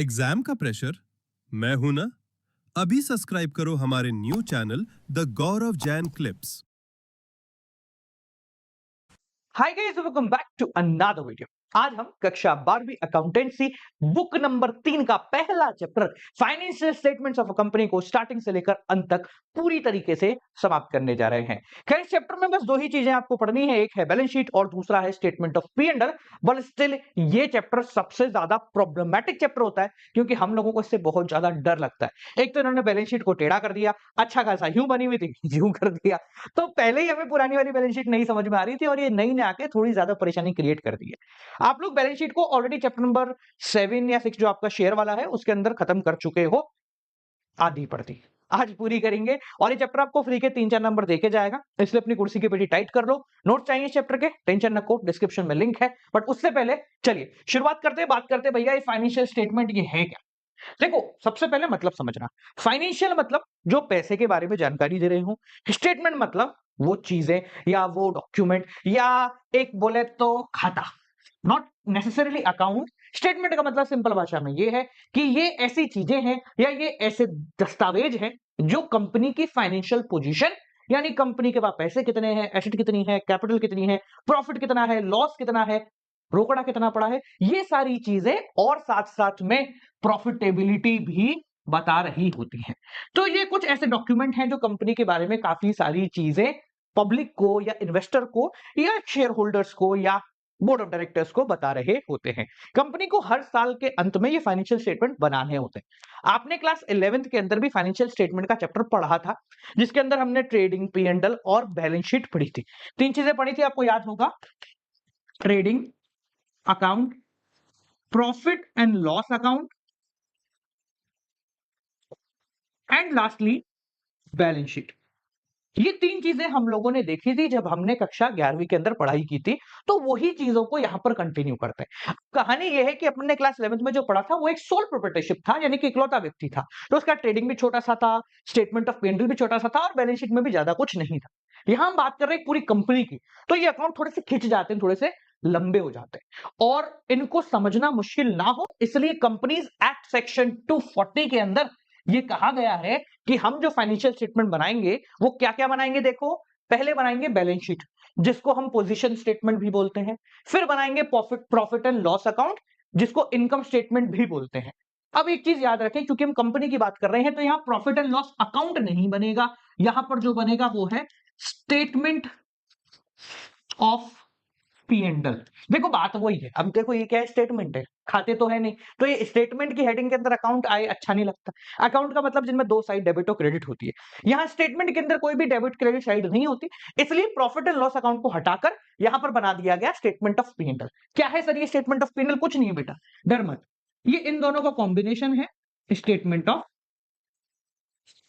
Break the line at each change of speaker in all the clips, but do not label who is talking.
Exam का pressure? मैं हूं ना। अभी सब्सक्राइब करो हमारे new channel the Gaurav Jain clips.
Hi guys, welcome back to another video. आज हम कक्षा 12वीं अकाउंटेंसी बुक नंबर 3 का पहला chapter financial statements of a company को स्टार्टिंग से लेकर अंत तक पूरी तरीके से समाप्त करने जा रहे हैं। खैर, इस चैप्टर में बस दो ही चीजें आपको पढ़नी है, एक है बैलेंस शीट और दूसरा है statement of P and L. But still ये चैप्टर सबसे ज्यादा प्रॉब्लमेटिक चैप्टर होता है क्योंकि हम लोगों को इससे बहुत ज्यादा डर लगता है। एक तो इन्होंने बैलेंस शीट को टेढ़ा कर दिया, अच्छा खासा यूं बनी हुई थी यूं कर दिया। तो पहले ही हमें पुरानी वाली बैलेंस शीट नहीं समझ में आ रही थी और ये नई ने आके थोड़ी ज्यादा परेशानी क्रिएट कर दी है। आप लोग बैलेंस शीट को ऑलरेडी चैप्टर नंबर 7 या 6 जो आपका शेयर वाला है उसके अंदर खत्म कर चुके हो, आधी पढ़ती आज पूरी करेंगे। और ये चैप्टर आपको फ्री के 3-4 नंबर देके जाएगा, इसलिए अपनी कुर्सी की पेटी टाइट कर लो। नोट चाहिए इस चैप्टर के, टेंशन न को, डिस्क्रिप्शन में लिंक है। बट उससे पहले चलिए शुरुआत करते हैं, बात करते हैं भैया ये फाइनेंशियल स्टेटमेंट ये है क्या। देखो, सबसे पहले मतलब समझना, फाइनेंशियल मतलब जो पैसे के बारे में जानकारी दे रहे हूं, स्टेटमेंट मतलब वो चीजें या वो डॉक्यूमेंट या एक बोले तो खाता, नॉट नेसेसरीली अकाउंट। स्टेटमेंट का मतलब सिंपल भाषा में ये है कि ये ऐसी चीजें हैं या ये ऐसे दस्तावेज हैं जो कंपनी की फाइनेंशियल पोजीशन, यानी कंपनी के पास पैसे कितने हैं, एसेट कितनी है, कैपिटल कितनी है, प्रॉफिट कितना है, लॉस कितना है, रोकड़ा कितना पड़ा है, ये सारी चीजें और साथ साथ में प्रॉफिटेबिलिटी भी बता रही होती है। तो ये कुछ ऐसे डॉक्यूमेंट हैं जो कंपनी के बारे में काफी सारी चीजें पब्लिक को या इन्वेस्टर को या शेयर होल्डर्स को या बोर्ड ऑफ डायरेक्टर्स को बता रहे होते हैं। कंपनी को हर साल के अंत में ये फाइनेंशियल स्टेटमेंट बनाने होते हैं। आपने क्लास 11th के अंदर भी फाइनेंशियल स्टेटमेंट का चैप्टर पढ़ा था, जिसके अंदर हमने ट्रेडिंग, पी एंड एल और बैलेंस शीट पढ़ी थी। तीन चीजें पढ़ी थी, आपको याद होगा, trading account, profit and loss account and lastly balance sheet. ये तीन चीजें हम लोगों ने देखी थी जब हमने कक्षा 11वीं के अंदर पढ़ाई की थी, तो वही चीजों को यहां पर कंटिन्यू करते हैं। कहानी यह है कि अपने क्लास 11th में जो पढ़ा था वो एक सोल प्रोप्राइटरशिप था, यानी कि इकलौता व्यक्ति था, तो उसका ट्रेडिंग भी छोटा सा था, स्टेटमेंट ऑफ पेंडल भी छोटा सा था और बैलेंस शीट में भी ज्यादा कुछ नहीं था। यहां हम बात कर रहे हैं पूरी कंपनी की, तो ये अकाउंट थोड़े से खिंच जाते हैं, थोड़े से लंबे हो जाते हैं और इनको समझना मुश्किल ना हो, इसलिए कंपनीज एक्ट सेक्शन 240 के अंदर ये कहा गया है कि हम जो फाइनेंशियल स्टेटमेंट बनाएंगे वो क्या क्या बनाएंगे। देखो, पहले बनाएंगे बैलेंस शीट, जिसको हम पोजीशन स्टेटमेंट भी बोलते हैं। फिर बनाएंगे प्रॉफिट एंड लॉस अकाउंट, जिसको इनकम स्टेटमेंट भी बोलते हैं। अब एक चीज याद रखें, क्योंकि हम कंपनी की बात कर रहे हैं, तो यहां प्रॉफिट एंड लॉस अकाउंट नहीं बनेगा, यहां पर जो बनेगा वो है statement of P and L. देखो, बात वही है। अब देखो, ये क्या है, स्टेटमेंट है, खाते तो है नहीं, तो ये स्टेटमेंट की हेडिंग के अंदर अकाउंट आए अच्छा नहीं लगता। अकाउंट का मतलब जिनमें दो साइड डेबिट और क्रेडिट होती है, यहां स्टेटमेंट के अंदर कोई भी डेबिट क्रेडिट साइड नहीं होती, इसलिए प्रॉफिट एंड लॉस अकाउंट को हटाकर यहां पर बना दिया गया statement of P and L. क्या है सर ये statement of P and L? कुछ नहीं है बेटा, डर मत, ये इन दोनों का कॉम्बिनेशन है, statement of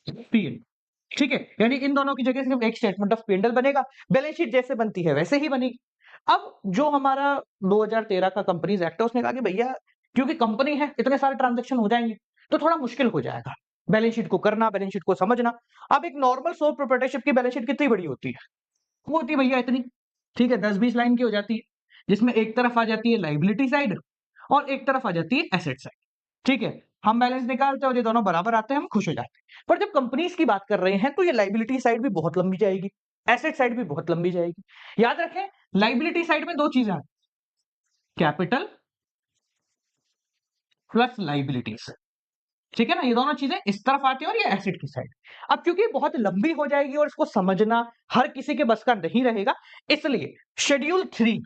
P and L. ठीक है, यानी इन दोनों की जगह सिर्फ एक statement of P and L बनेगा, बैलेंस शीट जैसे बनती है वैसे ही बनेगी। अब जो हमारा 2013 का कंपनीज एक्ट है, उसने कहा कि भैया क्योंकि कंपनी है, इतने सारे ट्रांजैक्शन हो जाएंगे तो थोड़ा मुश्किल हो जाएगा बैलेंस शीट को करना, बैलेंस शीट को समझना। अब एक नॉर्मल सोल प्रोप्राइटरशिप की बैलेंस शीट कितनी बड़ी होती है? वो होती है भैया इतनी, ठीक है, 10-20 लाइन की हो जाती है, जिसमें एक तरफ आ जाती है लाइबिलिटी साइड और एक तरफ आ जाती है एसेट साइड। ठीक है, हम बैलेंस निकालते हैं और ये दोनों बराबर आते हैं, हम खुश हो जाते हैं। पर जब कंपनीज की बात कर रहे हैं तो ये लाइबिलिटी साइड भी बहुत लंबी जाएगी, एसेट साइड भी बहुत लंबी जाएगी। याद रखें, लाइबिलिटी साइड में दो चीजें आती, कैपिटल प्लस लाइबिलिटीज। ठीक है ना, ये दोनों चीजें इस तरफ आती है और ये एसेट की साइड। अब क्योंकि बहुत लंबी हो जाएगी और इसको समझना हर किसी के बस का नहीं रहेगा, इसलिए शेड्यूल 3,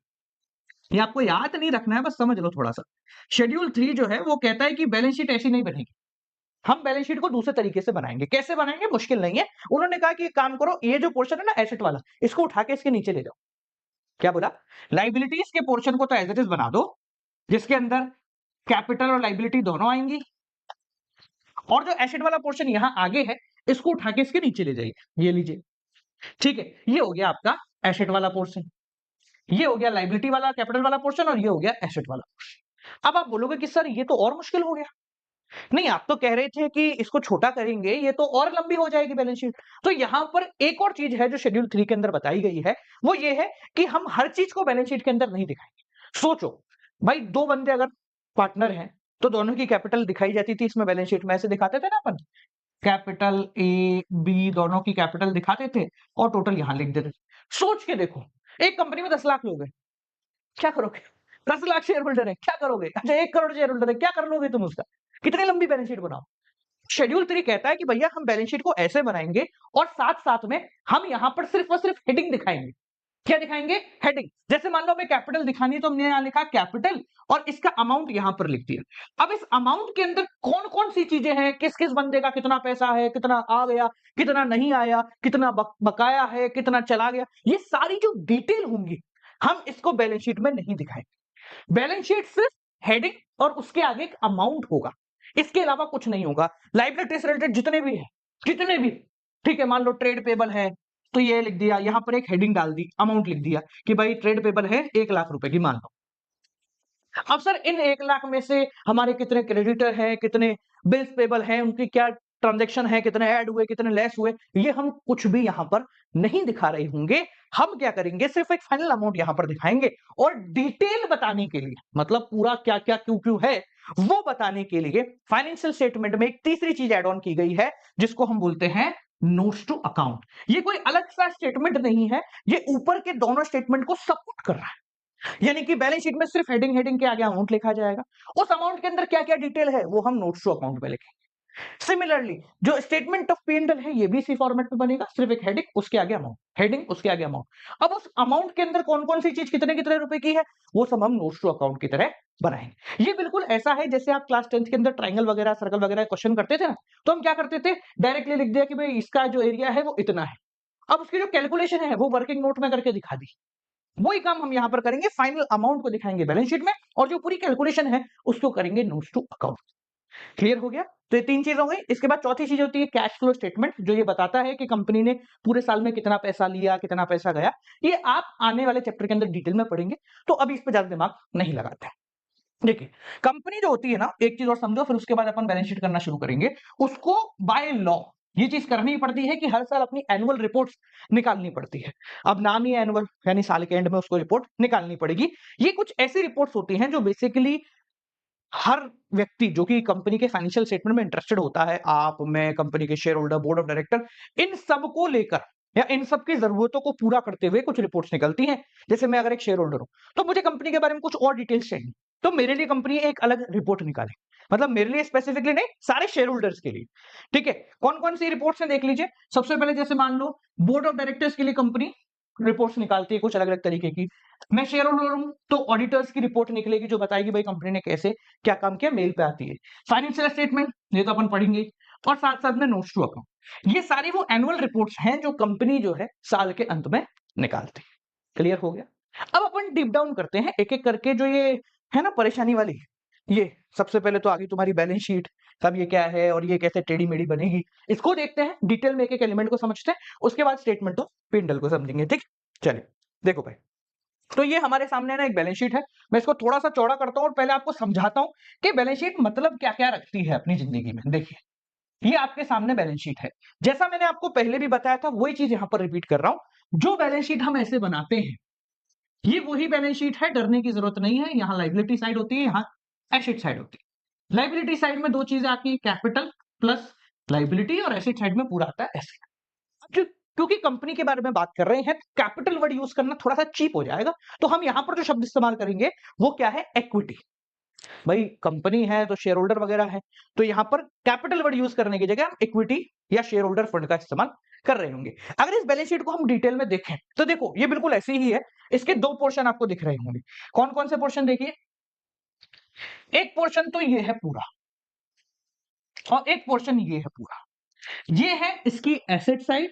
ये आपको याद नहीं रखना है, बस समझ लो थोड़ा सा। शेड्यूल 3 जो है वो कहता है कि बैलेंस शीट ऐसी नहीं बनेगी, हम बैलेंस शीट को दूसरे तरीके से बनाएंगे। कैसे बनाएंगे? मुश्किल नहीं है। उन्होंने कहा कि एक काम करो, ये जो पोर्शन है ना एसेट वाला, इसको उठा के इसके नीचे ले जाओ। क्या बोला? लाइबिलिटीज के पोर्शन को तो एज इट इज बना दो, जिसके अंदर कैपिटल और लाइबिलिटी दोनों आएंगी, और जो एसेट वाला पोर्शन यहां आगे है, इसको उठा के इसके नीचे ले जाइए, ये लीजिए। ठीक है, ये हो गया आपका एसेट वाला पोर्शन, ये हो गया लाइबिलिटी वाला कैपिटल वाला पोर्शन, और ये हो गया एसेट वाला पोर्शन। अब आप बोलोगे कि सर ये तो और मुश्किल हो गया। नहीं, आप तो कह रहे थे कि इसको छोटा करेंगे, ये तो और लंबी हो जाएगी बैलेंस शीट। तो यहां पर एक और चीज है जो शेड्यूल 3 के अंदर बताई गई है, वो ये है कि हम हर चीज को बैलेंस शीट के अंदर नहीं दिखाएंगे। सोचो भाई, दो बंदे अगर पार्टनर हैं, तो दोनों की कैपिटल दिखाई जाती थी इसमें बैलेंस शीट में, ऐसे दिखाते थे ना अपन, कैपिटल ए बी दोनों की कैपिटल दिखाते थे और टोटल यहां लिख देते थे। सोच के देखो, एक कंपनी में 10 लाख लोग हैं, क्या करोगे? 10 लाख शेयर होल्डर है, क्या करोगे? अच्छा 1 करोड़ शेयर होल्डर है, क्या कर लोगे तुम उसका? कितनी लंबी बैलेंस शीट बनाओ? शेड्यूल 3 कहता है कि भैया हम बैलेंस शीट को ऐसे बनाएंगे और साथ-साथ में हम यहां पर सिर्फ और सिर्फ हेडिंग दिखाएंगे। क्या दिखाएंगे? हेडिंग। जैसे मान लो हमें कैपिटल दिखानी है तो हमने यहां लिखा कैपिटल और इसका अमाउंट यहां पर लिख दिया। अब इस अमाउंट के अंदर कौन-कौन सी चीजें हैं, किस-किस बंदे का कितना पैसा है, कितना आ गया, कितना नहीं आया, कितना बकाया है, कितना चला गया, ये सारी जो डिटेल होंगी, हम इसको बैलेंस शीट में नहीं दिखाएंगे। बैलेंस शीट सिर्फ हेडिंग और उसके आगे एक अमाउंट होगा, इसके अलावा कुछ नहीं होगा। लायबिलिटी से रिलेटेड जितने भी, ठीक है, मान लो ट्रेड पेबल है तो ये लिख दिया, यहां पर एक हेडिंग डाल दी, अमाउंट लिख दिया कि भाई ट्रेड पेबल है 1 लाख रुपए की मान लो। अब सर इन 1 लाख में से हमारे कितने क्रेडिटर हैं, कितने बिल्स पेबल हैं, उनकी क्या ट्रांजैक्शन है, कितने ऐड हुए, कितने लेस हुए, ये हम कुछ भी यहां पर नहीं दिखा रहे होंगे। हम क्या करेंगे, सिर्फ एक फाइनल अमाउंट यहां पर दिखाएंगे और डिटेल बताने के लिए, मतलब पूरा क्या क्या क्यों क्यों है वो बताने के लिए फाइनेंशियल स्टेटमेंट में एक तीसरी चीज एड ऑन की गई है जिसको हम बोलते हैं नोट्स टू अकाउंट। ये कोई अलग सा स्टेटमेंट नहीं है, ये ऊपर के दोनों स्टेटमेंट को सपोर्ट कर रहा है। यानी कि बैलेंस शीट में सिर्फ हेडिंग के आगे अमाउंट लिखा जाएगा, उस अमाउंट के अंदर क्या क्या डिटेल है वो हम नोट्स टू अकाउंट में लिखेंगे। सिमिलरली जो statement of P and L है ये भी इसी फॉर्मेट में बनेगा, सिर्फ एक हेडिंग उसके आगे अमाउंट, हेडिंग उसके आगे अमाउंट। अब उस अमाउंट के अंदर कौन कौन सी चीज कितने कितने रुपए की है वो सब हम नोट्स टू अकाउंट की तरह बनाएंगे। ये बिल्कुल ऐसा है जैसे आप क्लास 10th के अंदर ट्राइंगल वगैरह सर्कल वगैरह क्वेश्चन करते थे ना, तो हम क्या करते थे, डायरेक्टली लिख दिया कि भाई इसका जो एरिया है वो इतना है, अब उसकी जो कैलकुलेशन है वो वर्किंग नोट में करके दिखा दी। वही काम हम यहां पर करेंगे, फाइनल अमाउंट को दिखाएंगे बैलेंस शीट में और जो पूरी कैलकुलेशन है उसको करेंगे नोट्स टू अकाउंट। क्लियर हो गया? तो ये 3 चीज हो गई। इसके बाद चौथी चीज होती है कैश फ्लो स्टेटमेंट, जो ये बताता है कि कंपनी ने पूरे साल में कितना पैसा लिया, कितना पैसा गया। ये आप आने वाले चैप्टर के अंदर डिटेल में पढ़ेंगे, तो अभी इस पे ज्यादा दिमाग नहीं लगाते हैं। देखिए, कंपनी जो होती है ना, एक चीज और समझो फिर उसके बाद अपन बैलेंस शीट करना शुरू करेंगे। उसको बाय लॉ ये चीज करनी पड़ती है कि हर साल अपनी एनुअल रिपोर्ट्स निकालनी पड़ती है। अब नाम ही एनुअल, यानी साल के एंड में उसको रिपोर्ट निकालनी पड़ेगी। ये कुछ ऐसी रिपोर्ट्स होती हैं जो बेसिकली हर व्यक्ति जो कि कंपनी के फाइनेंशियल स्टेटमेंट में इंटरेस्टेड होता है, आप, मैं, कंपनी के share holder, board of director, इन सबको लेकर या इन सबकी जरूरतों को पूरा करते हुए कुछ रिपोर्ट्स निकलती हैं। जैसे मैं अगर एक शेयर होल्डर हूं तो मुझे कंपनी के बारे में कुछ और डिटेल्स चाहिए, तो मेरे लिए कंपनी एक अलग रिपोर्ट निकाले, मतलब मेरे लिए स्पेसिफिकली नहीं, सारे शेयर होल्डर्स के लिए। ठीक है, कौन कौन सी रिपोर्ट्स हैं देख लीजिए। सबसे पहले जैसे मान लो बोर्ड ऑफ डायरेक्टर्स के लिए कंपनी रिपोर्ट्स निकालती है कुछ अलग अलग तरीके की। मैं शेयर होल्डर हूं तो ऑडिटर्स की रिपोर्ट निकलेगी जो बताएगी भाई कंपनी ने कैसे क्या काम किया, मेल पे आती है। फाइनेंशियल स्टेटमेंट ये तो अपन पढ़ेंगे और साथ साथ में नोट्स टू अकाउंट, ये सारी वो एनुअल रिपोर्ट्स हैं जो कंपनी जो है साल के अंत में निकालती है। क्लियर हो गया? अब अपन डीप डाउन करते हैं एक एक करके, जो ये है ना परेशानी वाली, ये सबसे पहले तो आगे तुम्हारी बैलेंस शीट, कब ये क्या है और ये कैसे टेढ़ी मेढ़ी बनेगी, इसको देखते हैं डिटेल में, एक एक एलिमेंट को समझते हैं, उसके बाद स्टेटमेंट ऑफ पिंडल को समझेंगे। ठीक, चलिए देखो भाई, तो ये हमारे सामने ना एक बैलेंस शीट है। मैं इसको थोड़ा सा चौड़ा करता हूं और पहले आपको समझाता हूं कि बैलेंस शीट मतलब क्या क्या रखती है अपनी जिंदगी में। देखिए, ये आपके सामने बैलेंस शीट है, जैसा मैंने आपको पहले भी बताया था वही चीज यहां पर रिपीट कर रहा हूं। जो बैलेंस शीट हम ऐसे बनाते हैं ये वही बैलेंस शीट है, डरने की जरूरत नहीं है। यहाँ लाइबिलिटी साइड होती है, यहाँ एसेट साइड होती है। लाइबिलिटी साइड में दो चीजें आती है, कैपिटल प्लस लाइबिलिटी, और एसेट साइड में पूरा आता है एसेट। क्योंकि कंपनी के बारे में बात कर रहे हैं, कैपिटल वर्ड यूज करना थोड़ा सा चीप हो जाएगा, तो हम यहां पर जो शब्द इस्तेमाल करेंगे वो क्या है, इक्विटी। भाई कंपनी है तो शेयर होल्डर वगैरह है, तो यहां पर कैपिटल वर्ड यूज करने की जगह हम इक्विटी या शेयर होल्डर फंड का इस्तेमाल कर रहे होंगे। अगर इस बैलेंस शीट को हम डिटेल में देखें तो देखो ये बिल्कुल ऐसी ही है। इसके दो पोर्शन आपको दिख रहे होंगे। कौन कौन से पोर्शन देखिए, एक पोर्शन तो ये है पूरा और एक पोर्शन ये है पूरा। ये है इसकी एसेट साइड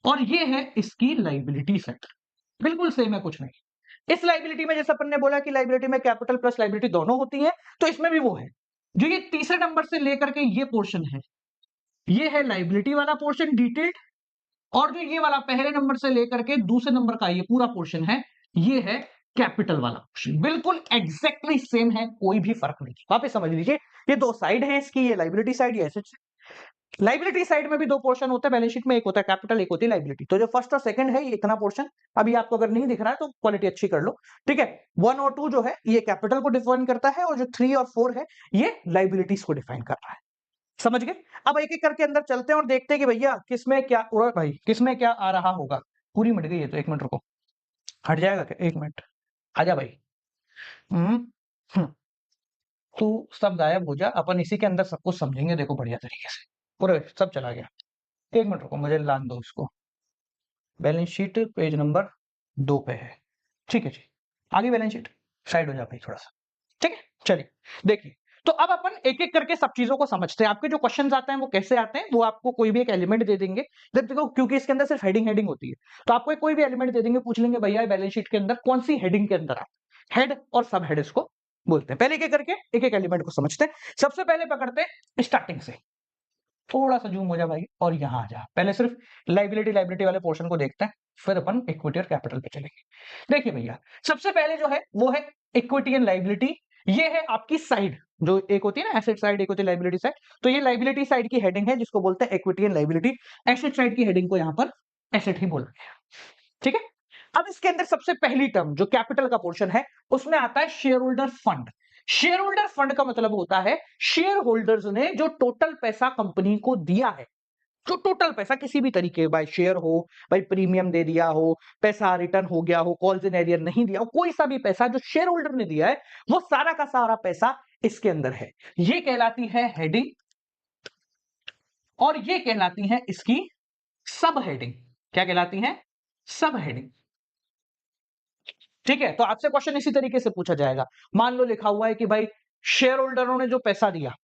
और ये है इसकी लाइबिलिटी साइड, बिल्कुल सेम है, कुछ नहीं। इस लाइबिलिटी में जैसे अपन ने बोला कि लाइबिलिटी में कैपिटल प्लस लाइबिलिटी दोनों होती है, तो इसमें भी वो है। जो ये तीसरे नंबर से लेकर के ये पोर्शन है, ये है लाइबिलिटी वाला पोर्शन डिटेल्ड, और जो ये वाला पहले नंबर से लेकर के दूसरे नंबर का ये पूरा पोर्शन है, ये है कैपिटल वाला पोर्शन। बिल्कुल एग्जैक्टली सेम है, कोई भी फर्क नहीं। वापस समझ लीजिए, ये दो साइड है इसकी, ये लाइबिलिटी साइड, ये एसेट साइड। लाइबिलिटी साइड में भी दो पोर्शन होते हैं बैलेंस शीट में, एक होता है कैपिटल, एक होती है लाइबिलिटी। तो जो फर्स्ट और सेकंड है ये इतना पोर्शन, अभी आपको अगर नहीं दिख रहा है तो क्वालिटी अच्छी कर लो, ठीक है। 1 और 2 जो है ये कैपिटल को डिफाइन करता है, और जो 3 और 4 है ये लाइबिलिटीज को डिफाइन कर रहा है। समझ गए? अब एक एक करके अंदर चलते हैं और देखते हैं कि भैया किसमें क्या, और भाई किसमें क्या आ रहा होगा। पूरी मिट गई है तो 1 मिनट रुको, हट जाएगा क्या? 1 मिनट, आजा भाई। हम्म हम्म, तू सब गायब हो जा, अपन इसी के अंदर सब कुछ समझेंगे, देखो बढ़िया तरीके से। पूरे सब चला गया। 1 मिनट रुको, मुझे लान दो इसको। बैलेंस शीट पेज नंबर 2 पे है, ठीक है जी। आगे बैलेंस शीट साइड हो जा भाई थोड़ा सा, ठीक है। चलिए देखिए, तो अब अपन एक एक करके सब चीजों को समझते हैं। आपके जो क्वेश्चंस आते हैं वो कैसे आते हैं, वो आपको कोई भी एक एलिमेंट दे देंगे। जब देखो क्योंकि इसके अंदर सिर्फ हेडिंग हेडिंग होती है, तो आपको कोई भी एलिमेंट दे देंगे, पूछ लेंगे भैया बैलेंस शीट के अंदर कौन सी हेडिंग के अंदर आता है। हेड और सब हेड इसको बोलते हैं। पहले एक एक करके एक एक एलिमेंट को समझते हैं। सबसे पहले पकड़ते हैं स्टार्टिंग से, थोड़ा सा जूम हो जा भाई और यहां आ जा। पहले सिर्फ लाइबिलिटी वाले पोर्शन को देखते हैं, फिर अपन इक्विटी और कैपिटल पे चलेंगे। देखिए भैया, सबसे पहले जो है वो है इक्विटी एंड लाइबिलिटी। ये है आपकी साइड, जो एक होती है ना एसेट साइड, एक होती है लाइबिलिटी साइड। तो ये लाइबिलिटी साइड की हेडिंग है जिसको बोलते हैं equity and liability. Asset side की हेडिंग को यहां पर एसेट ही बोलते हैं, ठीक है। अब इसके अंदर सबसे पहली टर्म जो कैपिटल का पोर्शन है उसमें आता है share holder fund. Share holder fund का मतलब होता है शेयर होल्डर्स ने जो टोटल पैसा कंपनी को दिया है, जो टोटल पैसा किसी भी तरीके, बाय शेयर हो, भाई प्रीमियम दे दिया हो, पैसा रिटर्न हो गया हो, कॉल्स इन एरियर नहीं दिया हो, कोई सा भी पैसा जो शेयर होल्डर ने दिया है वो सारा का सारा पैसा इसके अंदर है। ये कहलाती है हेडिंग, और ये कहलाती है इसकी सब हेडिंग। क्या कहलाती है? सब हेडिंग, ठीक है। तो आपसे क्वेश्चन इसी तरीके से पूछा जाएगा। मान लो लिखा हुआ है कि भाई शेयर होल्डरों ने जो पैसा दिया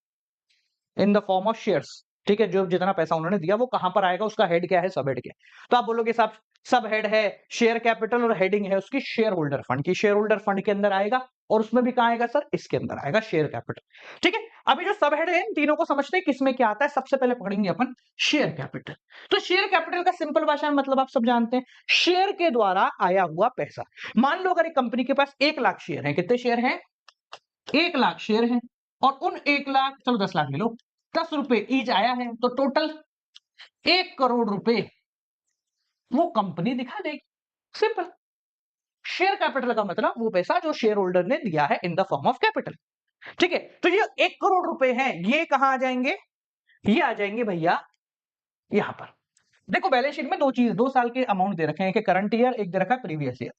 in the form of shares, ठीक है, जो जितना पैसा उन्होंने दिया वो कहां पर आएगा, उसका हेड क्या है, सब हेड क्या है। तो आप बोलोगे साहब सब हेड है शेयर कैपिटल और हेडिंग है उसकी शेयर होल्डर फंड की, शेयर होल्डर फंड के अंदर आएगा, और उसमें भी कहां आएगा सर, इसके अंदर आएगा शेयर कैपिटल, ठीक है। अभी जो सब हेड है इन तीनों को समझते हैं किसमें क्या आता है। सबसे पहले पकड़ेंगे अपन शेयर कैपिटल। तो शेयर कैपिटल का सिंपल भाषा में मतलब आप सब जानते हैं, शेयर के द्वारा आया हुआ पैसा। मान लो अगर एक कंपनी के पास 1 लाख शेयर है, कितने शेयर हैं, 1 लाख शेयर हैं, और उन 1 लाख, चलो 10 लाख ले लो, 10 रुपए ईच आया है, तो टोटल 1 करोड़ रुपए वो कंपनी दिखा देगी। सिंपल। शेयर कैपिटल का मतलब वो पैसा जो शेयर होल्डर ने दिया है in the form of capital, ठीक है। तो ये 1 करोड़ रुपए हैं, ये कहां आ जाएंगे, ये आ जाएंगे भैया यहां पर। देखो बैलेंस शीट में दो चीज, 2 साल के अमाउंट दे रखे हैं, एक करंट ईयर, एक दे रखा है प्रीवियस ईयर।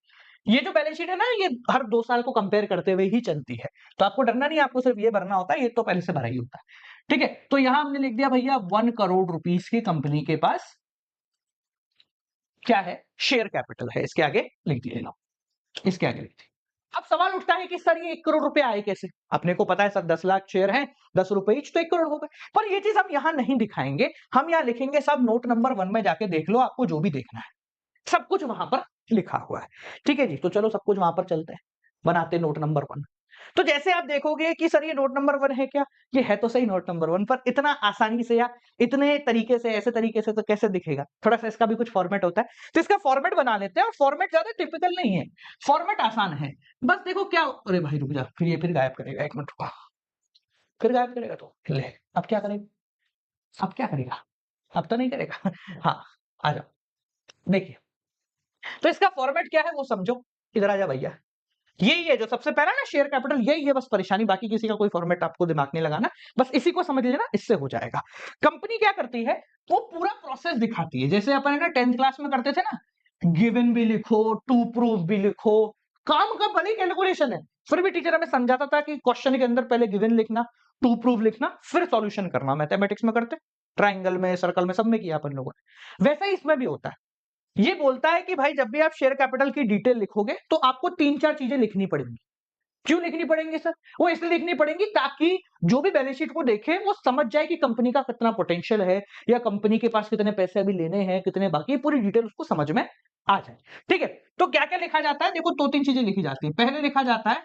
ये जो बैलेंस शीट है ना ये हर 2 साल को कंपेयर करते हुए ही चलती है, तो आपको डरना नहीं, आपको सिर्फ ये भरना होता है, ये तो पहले से भरा ही होता है, ठीक है। तो यहां हमने लिख दिया भैया 1 करोड़ रुपीस की कंपनी के पास क्या है, शेयर कैपिटल है, इसके आगे लिख दिए ना, इसके आगे लिख दिए। अब सवाल उठता है कि सर ये 1 करोड़ रुपए आए कैसे। अपने को पता है सर 10 लाख शेयर हैं, 10 रुपए ईच, तो 1 करोड़ हो गए। पर ये चीज हम यहां नहीं दिखाएंगे, हम यहां लिखेंगे सब नोट नंबर 1 में जाके देख लो, आपको जो भी देखना है सब कुछ वहां पर लिखा हुआ है, ठीक है जी। तो चलो सब कुछ वहां पर चलते हैं, बनाते नोट नंबर 1। तो जैसे आप देखोगे कि सर ये नोट नंबर 1 है क्या, ये है तो सही नोट नंबर 1, पर इतना आसानी से या इतने तरीके से, ऐसे तरीके से तो कैसे दिखेगा, थोड़ा सा इसका भी कुछ फॉर्मेट होता है। तो इसका फॉर्मेट बना लेते हैं, और फॉर्मेट ज्यादा टिपिकल नहीं है, फॉर्मेट आसान है। बस देखो क्या, अरे भाई रुक जा, फिर ये फिर गायब करेगा, 1 मिनट रुको, फिर गायब करेगा तो ले, अब क्या करेगा, अब क्या करेगा, अब तो नहीं करेगा हाँ, आ जाओ देखिए। तो इसका फॉर्मेट क्या है वो समझो, इधर आ जा भैया। यही है जो सबसे पहला ना शेयर कैपिटल, यही है बस परेशानी, बाकी किसी का कोई फॉर्मेट आपको दिमाग नहीं लगाना, बस इसी को समझ लेना, इससे हो जाएगा। कंपनी क्या करती है, वो पूरा प्रोसेस दिखाती है, जैसे अपन है ना 10th क्लास में करते थे ना, गिवन भी लिखो, टू प्रूफ भी लिखो, काम का भले कैलकुलेशन है, फिर भी टीचर हमें समझाता था कि क्वेश्चन के अंदर पहले गिवन लिखना, टू प्रूफ लिखना, फिर सॉल्यूशन करना। मैथमेटिक्स में करते, ट्राइंगल में, सर्कल में, सब में किया अपन लोगों ने, वैसा ही इसमें भी होता है। ये बोलता है कि भाई जब भी आप शेयर कैपिटल की डिटेल लिखोगे तो आपको 3-4 चीजें लिखनी पड़ेंगी। क्यों लिखनी पड़ेंगी सर, वो इसलिए लिखनी पड़ेंगी ताकि जो भी बैलेंस शीट को देखे वो समझ जाए कि कंपनी का कितना पोटेंशियल है, या कंपनी के पास कितने पैसे अभी लेने हैं, कितने बाकी, पूरी डिटेल उसको समझ में आ जाए, ठीक है। तो क्या क्या लिखा जाता है, देखो 2-3 चीजें लिखी जाती है। पहले लिखा जाता है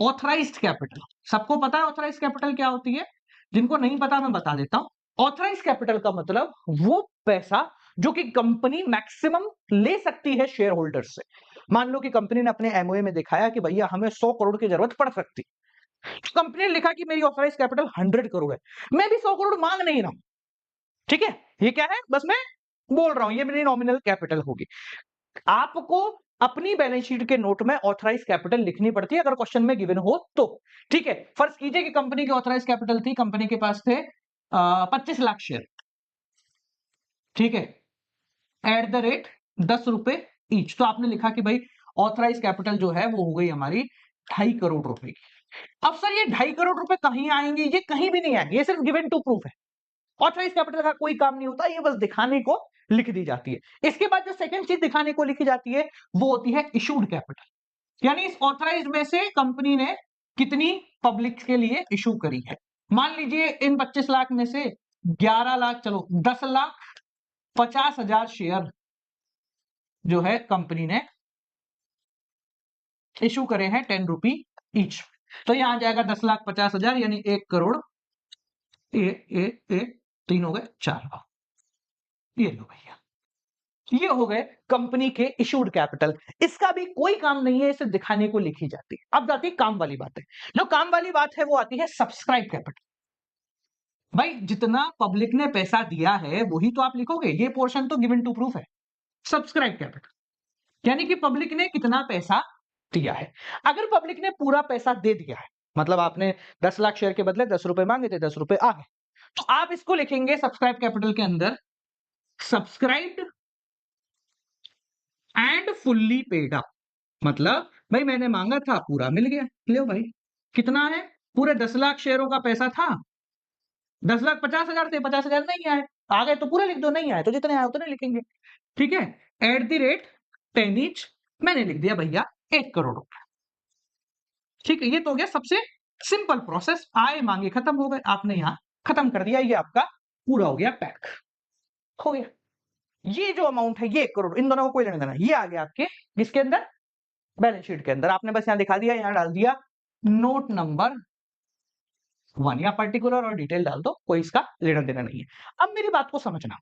ऑथराइज्ड कैपिटल। सबको पता है ऑथराइज्ड कैपिटल क्या होती है, जिनको नहीं पता मैं बता देता हूं। ऑथराइज्ड कैपिटल का मतलब वो पैसा जो कि कंपनी मैक्सिमम ले सकती है शेयर होल्डर से। मान लो कि कंपनी ने अपने एमओए में दिखाया कि भैया हमें 100 करोड़ की जरूरत पड़ सकती, तो कंपनी ने लिखा कि मेरी ऑथराइज कैपिटल 100 करोड़ है, मैं भी 100 करोड़ मांग नहीं रहा हूं, ठीक है, ये क्या है, बस मैं बोल रहा हूं, ये मेरी नॉमिनल कैपिटल होगी। आपको अपनी बैलेंस शीट के नोट में ऑथराइज कैपिटल लिखनी पड़ती है अगर क्वेश्चन में गिवन हो तो। ठीक है, फर्ज कीजिए कि कंपनी की ऑथराइज कैपिटल थी, कंपनी के पास थे 25 लाख शेयर। ठीक है, एट द रेट 10 रुपए ईच। तो आपने लिखा कि भाई ऑथराइज कैपिटल जो है वो हो गई हमारी 2.5 करोड़ रुपए की। अब सर ये 2.5 करोड़ रुपए कहीं आएंगे? ये कहीं भी नहीं आएंगे, ये सिर्फ गिवन टू प्रूफ है। ऑथराइज कैपिटल का कोई काम नहीं होता, ये बस दिखाने को लिख दी जाती है। इसके बाद जो सेकंड चीज दिखाने को लिखी जाती है वो होती है इशूड कैपिटल, यानी इस ऑथराइज में से कंपनी ने कितनी पब्लिक के लिए इशू करी है। मान लीजिए इन 25 लाख में से 11 लाख, चलो 10,50,000 शेयर जो है कंपनी ने इशू करे हैं 10 रुपी ईच। तो यहां आ जाएगा 10,50,000 यानी 1 करोड़ ए 3 हो गए 4 लाख। ये लो भैया, ये हो गए कंपनी के इशूड कैपिटल। इसका भी कोई काम नहीं है, इसे दिखाने को लिखी जाती है। अब जाती है काम वाली बात है। जो काम वाली बात है वो आती है सब्सक्राइब कैपिटल। भाई जितना पब्लिक ने पैसा दिया है वही तो आप लिखोगे, ये पोर्शन तो गिवन टू प्रूफ है। सब्सक्राइब कैपिटल यानी कि पब्लिक ने कितना पैसा दिया है। अगर पब्लिक ने पूरा पैसा दे दिया है, मतलब आपने 10 लाख शेयर के बदले 10 रुपए मांगे थे, 10 रुपए आ गए, तो आप इसको लिखेंगे सब्सक्राइब कैपिटल के अंदर subscribed and fully paid up. मतलब भाई मैंने मांगा था, पूरा मिल गया, लो भाई। कितना है? पूरे 10 लाख शेयरों का पैसा था, 10,50,000 थे, 50,000 नहीं आए, आ गए तो पूरा लिख दो, नहीं आए तो जितने आए उतने लिखेंगे। ठीक है, एट द रेट 10 ईच मैंने लिख दिया भैया 1 करोड़ रुपए। ठीक है, ये तो हो गया सबसे सिंपल प्रोसेस। आए मांगे खत्म हो गए, आपने यहां खत्म कर दिया, ये आपका पूरा हो गया, पैक हो गया। ये जो अमाउंट है ये 1 करोड़, इन दोनों को कोई लेना देना, ये आ गया आपके किसके अंदर, बैलेंस शीट के अंदर। आपने बस यहां दिखा दिया, यहां डाल दिया नोट नंबर 1, या पर्टिकुलर और डिटेल डाल दो, कोई इसका लेना देना नहीं है। अब मेरी बात को समझना,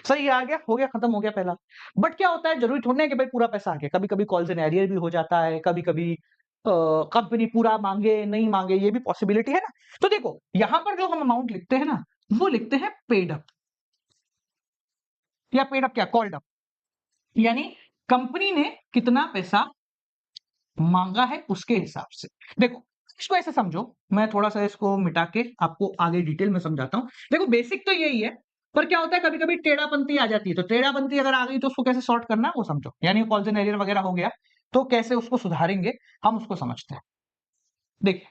सही आ गया, हो गया, खत्म हो गया पहला। बट क्या होता है, जरूरी थोड़ी है कि भाई पूरा पैसा आ गया, कभी कभी कॉल्स इन एरियर भी हो जाता है, कभी कभी कंपनी पूरा मांगे नहीं मांगे, ये भी पॉसिबिलिटी है ना। तो देखो यहां पर जो हम अमाउंट लिखते हैं ना, वो लिखते हैं पेड अप, या पेड अप क्या, कॉल्ड अप, यानी कंपनी ने कितना पैसा मांगा है उसके हिसाब से। देखो इसको ऐसे समझो, मैं थोड़ा सा इसको मिटा के आपको आगे डिटेल में समझाता हूं। देखो बेसिक तो यही है, पर क्या होता है कभी कभी टेढ़ापंथी आ जाती है, तो टेढ़ापंथी अगर आ गई तो उसको कैसे सॉर्ट करना है वो समझो, यानी कॉल्जन एरियर वगैरह हो गया तो कैसे उसको सुधारेंगे हम उसको समझते हैं। देखिए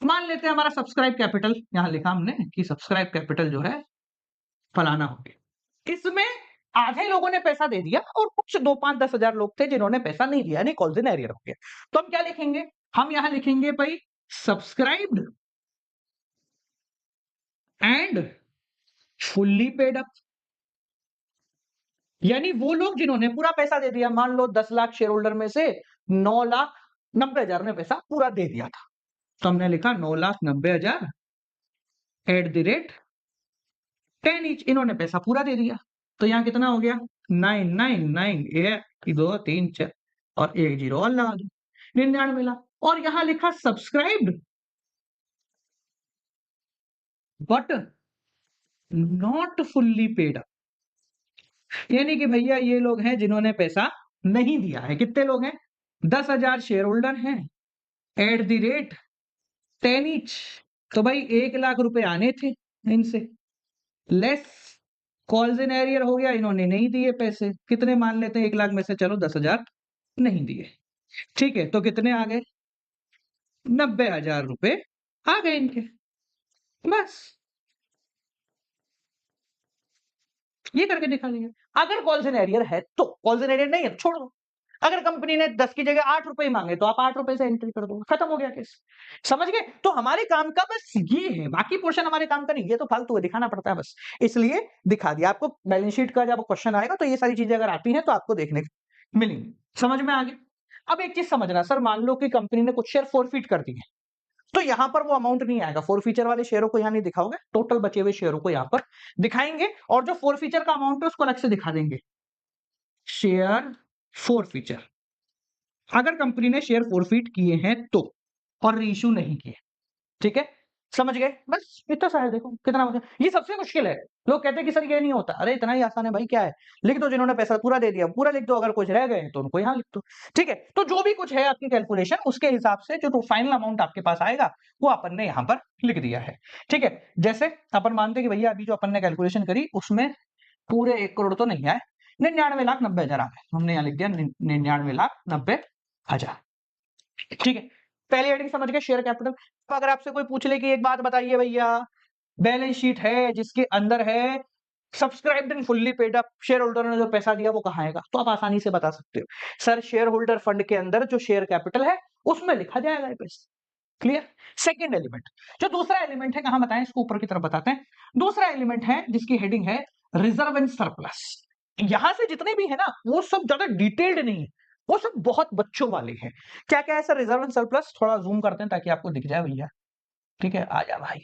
मान लेते हैं हमारा सब्सक्राइब कैपिटल, यहां लिखा हमने कि सब्सक्राइब कैपिटल जो है फलाना हो गया, इसमें आधे लोगों ने पैसा दे दिया और कुछ 2, 5, 10,000 लोग थे जिन्होंने पैसा नहीं दिया, यानी कॉल्जन एरियर हो गया। तो हम क्या लिखेंगे, हम यहां लिखेंगे भाई subscribed and fully paid up, यानी वो लोग जिन्होंने पूरा पैसा दे दिया। मान लो 10 लाख शेयर होल्डर में से 9,90,000 ने पैसा पूरा दे दिया था, तो हमने लिखा 9,90,000 एट द रेट 10 ईच, इन्होंने पैसा पूरा दे दिया। तो यहां कितना हो गया, 999, 1 2 3 4 और 1 जीरो और लगा दो, 99 लाख। और यहां लिखा subscribed but not fully paid up, यानी कि भैया ये लोग हैं जिन्होंने पैसा नहीं दिया है। कितने लोग हैं, 10,000 शेयर होल्डर हैं एट द रेट 10 ईच, तो भाई 1 लाख रुपए आने थे इनसे, लेस कॉल्स इन एरियर हो गया, इन्होंने नहीं दिए पैसे। कितने मान लेते हैं 1 लाख में से, चलो 10,000 नहीं दिए, ठीक है, तो कितने आ गए, 90,000 रुपए आ गए इनके, बस ये करके दिखा दिया। अगर कॉल्स इन एरियर है तो, कॉल्स इन एरियर नहीं है तो छोड़ दो। अगर कंपनी ने 10 की जगह 8 रुपए मांगे तो आप 8 रुपए से एंट्री कर दो, खत्म हो गया केस। समझ गए? तो हमारे काम का बस ये है, बाकी पोर्शन हमारे काम का नहीं, ये तो फालतू है, दिखाना पड़ता है बस, इसलिए दिखा दिया आपको। बैलेंस शीट का जब क्वेश्चन आएगा तो ये सारी चीजें अगर आती हैं तो आपको देखने को मिलेंगी। समझ में आ गया? अब एक चीज समझना, सर मान लो कि कंपनी ने कुछ शेयर फोरफीट कर दिए, तो यहां पर वो अमाउंट नहीं आएगा, फोर फीचर वाले शेयरों को यहां नहीं दिखाओगे, टोटल बचे हुए शेयरों को यहां पर दिखाएंगे, और जो फोर फीचर का अमाउंट है उसको अलग से दिखा देंगे, शेयर फोर फीचर। अगर कंपनी ने शेयर फोरफीट किए हैं तो, और रीइश्यू नहीं किए, ठीक है, समझ गए? बस इतना सा है, देखो कितना ये सबसे मुश्किल है। लोग कहते हैं कि सर ये नहीं होता। अरे इतना ही आसान है भाई, क्या है? लिख दो, जिन्होंने पैसा पूरा दे दिया, पूरा लिख दो, अगर कुछ रह गए हैं तो उनको यहाँ लिख दो। ठीक है? तो जो भी कुछ है आपकी कैलकुलेशन, उसके हिसाब से जो फाइनल अमाउंट आपके पास आएगा, वो अपन ने यहाँ पर लिख दिया है। ठीक है? जैसे अपन मानते हैं कि भैया अभी जो अपन ने कैलकुलेशन करी, उसमें पूरे 1 करोड़ तो नहीं आए, 99,90,000 आ गए। हमने यहाँ लिख दिया 99,90,000। ठीक है? पहली हेडिंग समझ गए, शेयर कैपिटल। अब अगर आपसे कोई पूछ ले कि एक बात बताइए भैया, बैलेंस शीट है जिसके अंदर है subscribed and fully paid up, share holder ने जो पैसा दिया वो कहाँ आएगा? तो आप आसानी से बता सकते हो, सर शेयर होल्डर फंड के अंदर जो शेयर कैपिटल है उसमें लिखा जाएगा ये पैसा। क्लियर? सेकंड एलिमेंट, जो दूसरा एलिमेंट है, कहां बताएं, इसको ऊपर की तरफ बताते हैं। दूसरा एलिमेंट है जिसकी हेडिंग है रिजर्व एंड सरप्लस। यहां से जितने भी है ना, वो सब ज्यादा डिटेल्ड नहीं है, वो सब बहुत बच्चों वाले हैं। क्या क्या है सर रिजर्व एंड सरप्लस? थोड़ा जूम करते हैं ताकि आपको दिख जाए भैया। ठीक है, आ जा भाई।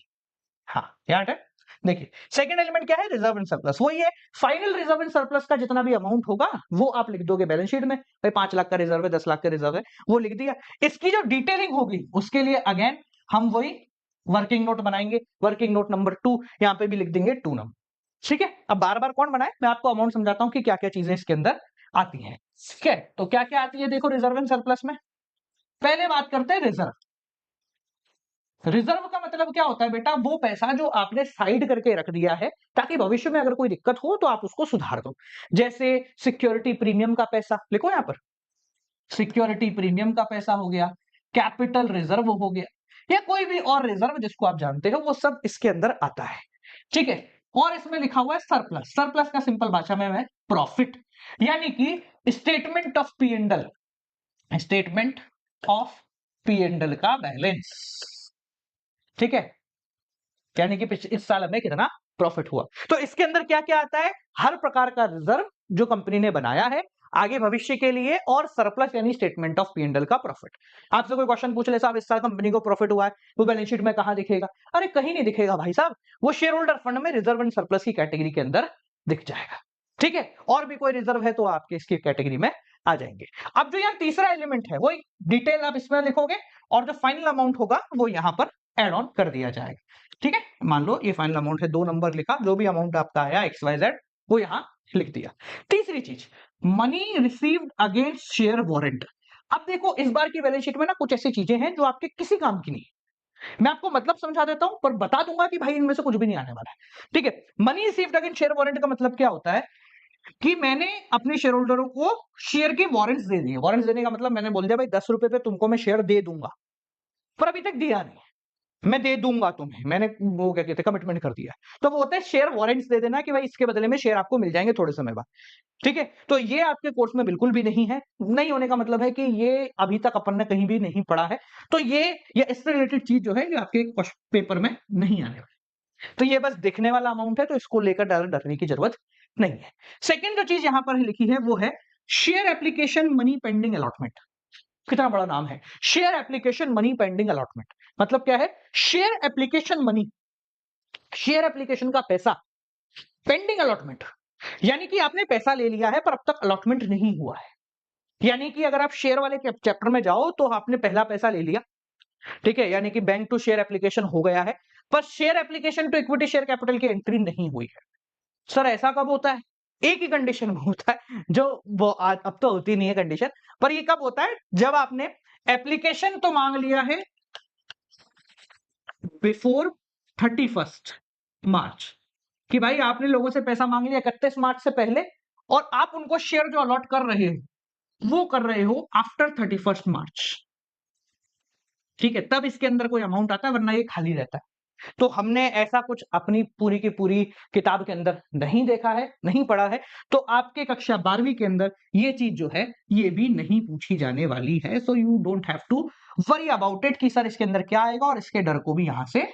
हाँ, यहाँ है। देखिए सेकंड एलिमेंट क्या है, रिजर्व एंड सरप्लस। वही है फाइनल रिजर्व एंड सरप्लस का जितना भी अमाउंट होगा वो आप लिख दोगे बैलेंस शीट में। भाई 5 लाख का रिजर्व है, 10 लाख का रिजर्व है, वो लिख दिया। इसकी जो डिटेलिंग होगी उसके लिए अगेन हम वही वर्किंग नोट बनाएंगे। वर्किंग नोट नंबर 2 यहां पे भी लिख देंगे 2 नंबर। ठीक है? अब बार बार कौन बनाए, मैं आपको अमाउंट समझाता हूं कि क्या क्या चीजें इसके अंदर आती हैं। ठीक है? तो क्या क्या आती है देखो रिजर्व एंड सरप्लस में। पहले बात करते हैं रिजर्व। रिजर्व का मतलब क्या होता है बेटा, वो पैसा जो आपने साइड करके रख दिया है ताकि भविष्य में अगर कोई दिक्कत हो तो आप उसको सुधार दो। जैसे सिक्योरिटी प्रीमियम का पैसा, लिखो यहां पर, सिक्योरिटी प्रीमियम का पैसा हो गया, कैपिटल रिजर्व हो गया, या कोई भी और रिजर्व जिसको आप जानते हो, वो सब इसके अंदर आता है। ठीक है? और इसमें लिखा हुआ है सरप्लस। सरप्लस का सिंपल भाषा में है प्रॉफिट, यानी कि statement of P and L, statement of P and L का बैलेंस। ठीक है? यानी कि इस साल हमें कितना प्रॉफिट हुआ। तो इसके अंदर क्या क्या आता है, हर प्रकार का रिजर्व जो कंपनी ने बनाया है आगे भविष्य के लिए, और सरप्लस यानी स्टेटमेंट ऑफ पी&एल का प्रॉफिट। आपसे कोई क्वेश्चन पूछ ले, साहब इस साल कंपनी को प्रॉफिट हुआ है, वो बैलेंस शीट में कहां दिखेगा? अरे कहीं नहीं दिखेगा भाई साहब, वो शेयर होल्डर फंड में रिजर्व एंड सरप्लस की कैटेगरी के अंदर दिख जाएगा। ठीक है? और भी कोई रिजर्व है तो आपके इसकी कैटेगरी में आ जाएंगे। अब जो यहाँ तीसरा एलिमेंट है, वो डिटेल आप इसमें लिखोगे, और जो फाइनल अमाउंट होगा वो यहां पर एड ऑन कर दिया जाएगा। ठीक है? मान लो ये फाइनल अमाउंट है, 2 नंबर लिखा, जो भी अमाउंट आपका आया XYZ वो यहां लिख दिया। तीसरी चीज, money received against share warrant. अब देखो इस बार की बैलेंस शीट में ना कुछ ऐसी चीजें हैं जो आपके किसी काम की नहीं। मैं आपको मतलब समझा देता हूं, पर बता दूंगा कि भाई इनमें से कुछ भी नहीं आने वाला है। ठीक है? Money received against share warrant का मतलब क्या होता है कि मैंने अपने शेयर होल्डरों को शेयर के वारंट्स दे दिए। वारंट्स देने का मतलब मैंने बोल दिया भाई 10 रुपए पे तुमको मैं शेयर दे दूंगा, पर अभी तक दिया नहीं, मैं दे दूंगा तुम्हें, मैंने वो क्या कहते हैं कमिटमेंट कर दिया। तो वो होता है शेयर वारंट्स दे देना कि भाई इसके बदले में शेयर आपको मिल जाएंगे थोड़े समय बाद। ठीक है? तो ये आपके कोर्स में बिल्कुल भी नहीं है। नहीं होने का मतलब है कि ये अभी तक अपन ने कहीं भी नहीं पढ़ा है। तो ये इससे रिलेटेड चीज जो है ये आपके पेपर में नहीं आने वाली। तो ये बस दिखने वाला अमाउंट है, तो इसको लेकर डरने की जरूरत नहीं है। सेकंड जो चीज यहां पर लिखी है वो है share application money pending allotment. कितना बड़ा नाम है, share application money pending allotment. मतलब क्या है, share application money, share application का पैसा पेंडिंग अलॉटमेंट, यानी कि आपने पैसा ले लिया है पर अब तक अलॉटमेंट नहीं हुआ है। यानी कि अगर आप शेयर वाले चैप्टर में जाओ तो आपने पहला पैसा ले लिया, ठीक है, यानी कि बैंक टू शेयर एप्लीकेशन हो गया है, पर share application to equity share capital की एंट्री नहीं हुई है। सर ऐसा कब होता है? एक ही कंडीशन में होता है, जो वो अब तो होती नहीं है कंडीशन, पर ये कब होता है, जब आपने एप्लीकेशन तो मांग लिया है बिफोर 31 मार्च, कि भाई आपने लोगों से पैसा मांग लिया 31 मार्च से पहले, और आप उनको शेयर जो अलॉट कर रहे हो वो कर रहे हो आफ्टर 31 मार्च। ठीक है? तब इसके अंदर कोई अमाउंट आता है, वरना ये खाली रहता है। तो हमने ऐसा कुछ अपनी पूरी की पूरी किताब के अंदर नहीं देखा है, नहीं पढ़ा है, तो आपके कक्षा 12वीं के अंदर ये चीज जो है ये भी नहीं पूछी जाने वाली है। So you don't have to worry about it कि सर इसके अंदर क्या आएगा, और इसके डर को भी यहां से